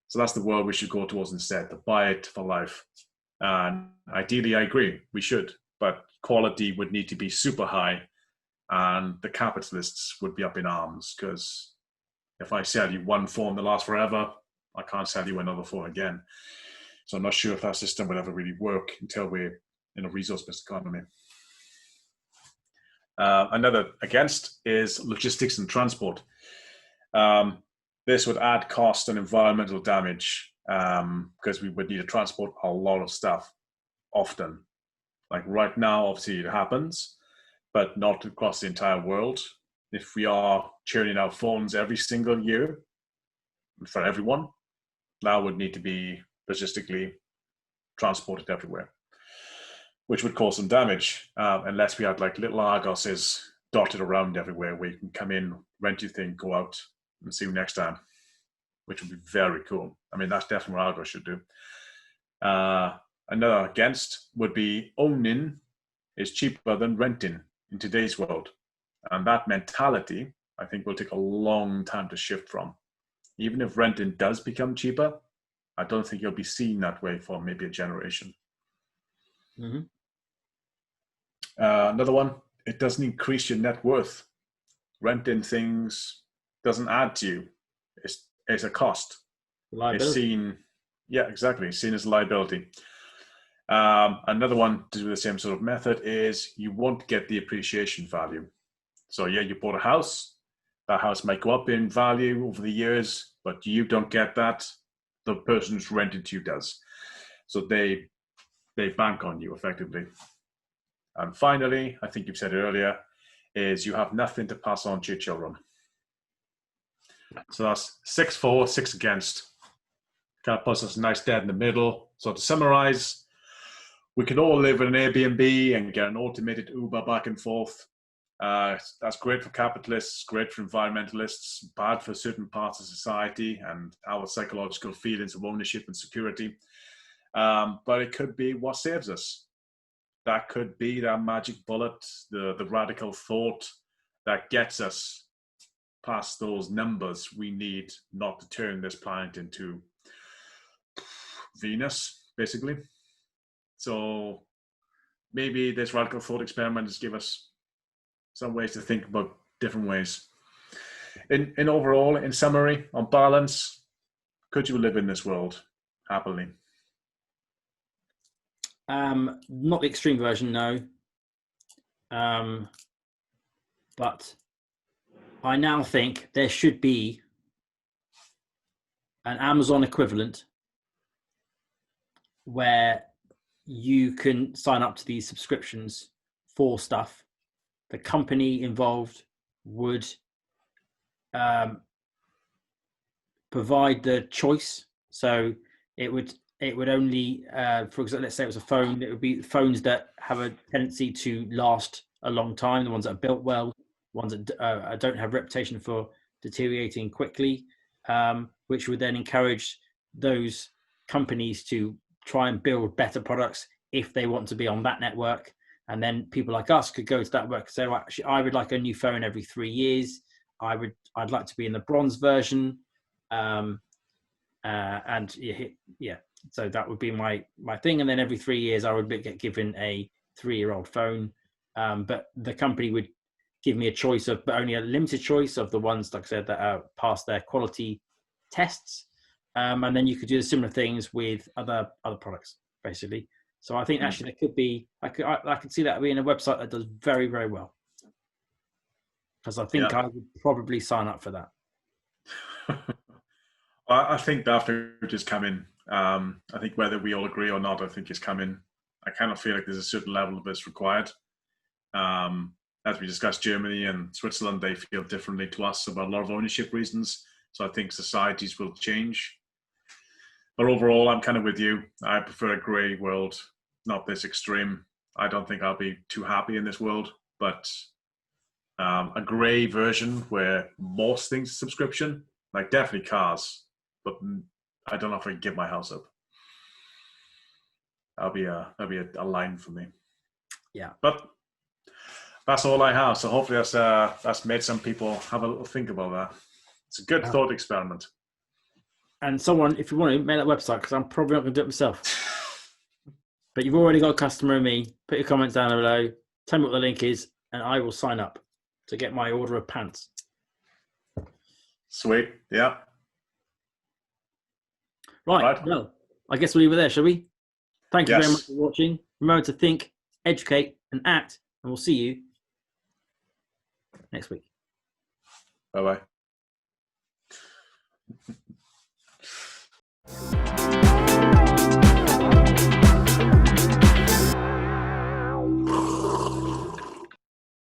So that's the world we should go towards instead, the buy it for life. And ideally, I agree, we should, but quality would need to be super high, and the capitalists would be up in arms, because if I sell you one phone that lasts forever, I can't sell you another phone again. So I'm not sure if that system will ever really work until we're in a resource-based economy. Another against is logistics and transport. This would add cost and environmental damage, because we would need to transport a lot of stuff often. Like right now, obviously it happens, but not across the entire world. If we are churning out phones every single year for everyone, that would need to be logistically transported everywhere, which would cause some damage, unless we had like little Argoses dotted around everywhere where you can come in, rent your thing, go out, and see you next time, which would be very cool. I mean, that's definitely what Argos should do. Another against would be owning is cheaper than renting in today's world. And that mentality, I think, will take a long time to shift from. Even if renting does become cheaper, I don't think you'll be seen that way for maybe a generation. Mm-hmm. Another one, it doesn't increase your net worth. Renting things doesn't add to you. It's a cost. Liability. It's seen, yeah, exactly. It's seen as a liability. Another one to do the same sort of method is you won't get the appreciation value. So yeah, you bought a house. That house might go up in value over the years, but you don't get that. The person who's rented to you does. So they bank on you effectively. And finally, I think you've said it earlier, is you have nothing to pass on to your children. So that's 6 for, 6 against. Kind of puts us nice dead in the middle. So to summarize, we can all live in an Airbnb and get an automated Uber back and forth. That's great for capitalists, great for environmentalists, bad for certain parts of society and our psychological feelings of ownership and security. But it could be what saves us. That could be that magic bullet, the radical thought that gets us past those numbers, we need not to turn this planet into Venus, basically. So maybe this radical thought experiment just give us some ways to think about different ways. In overall, in summary, on balance, could you live in this world happily? Not the extreme version, no. But I now think there should be an Amazon equivalent where you can sign up to these subscriptions for stuff. The company involved would provide the choice. So it would only, for example, let's say it was a phone, it would be phones that have a tendency to last a long time, the ones that are built well, ones that don't have reputation for deteriorating quickly, which would then encourage those companies to try and build better products if they want to be on that network. And then people like us could go to that work and say, well, actually, I would like a new phone every 3 years. I'd like to be in the bronze version. And yeah, so that would be my thing. And then every 3 years I would get given a 3-year-old phone. But the company would give me a choice of, but only a limited choice of the ones, like I said, that are past their quality tests. And then you could do similar things with other products, basically. So I think actually there could be, I could see that being a website that does very, very well. Because I think I would probably sign up for that. I think that future is coming. I think whether we all agree or not, I think it's coming. I kind of feel like there's a certain level of it's required. As we discussed, Germany and Switzerland, they feel differently to us about a lot of ownership reasons. So I think societies will change. But overall, I'm kind of with you. I prefer a grey world, not this extreme. I don't think I'll be too happy in this world, but a grey version where most things are subscription, like definitely cars, but I don't know if I can give my house up. That'll be a line for me. Yeah. But that's all I have. So hopefully that's made some people have a little think about that. It's a good thought experiment. And someone, if you want to, make that website, because I'm probably not going to do it myself. But you've already got a customer in me. Put your comments down below. Tell me what the link is, and I will sign up to get my order of pants. Sweet. Yeah. Right. Well, I guess we'll leave it there, shall we? Thank you very much for watching. Remember to think, educate, and act, and we'll see you next week. Bye-bye.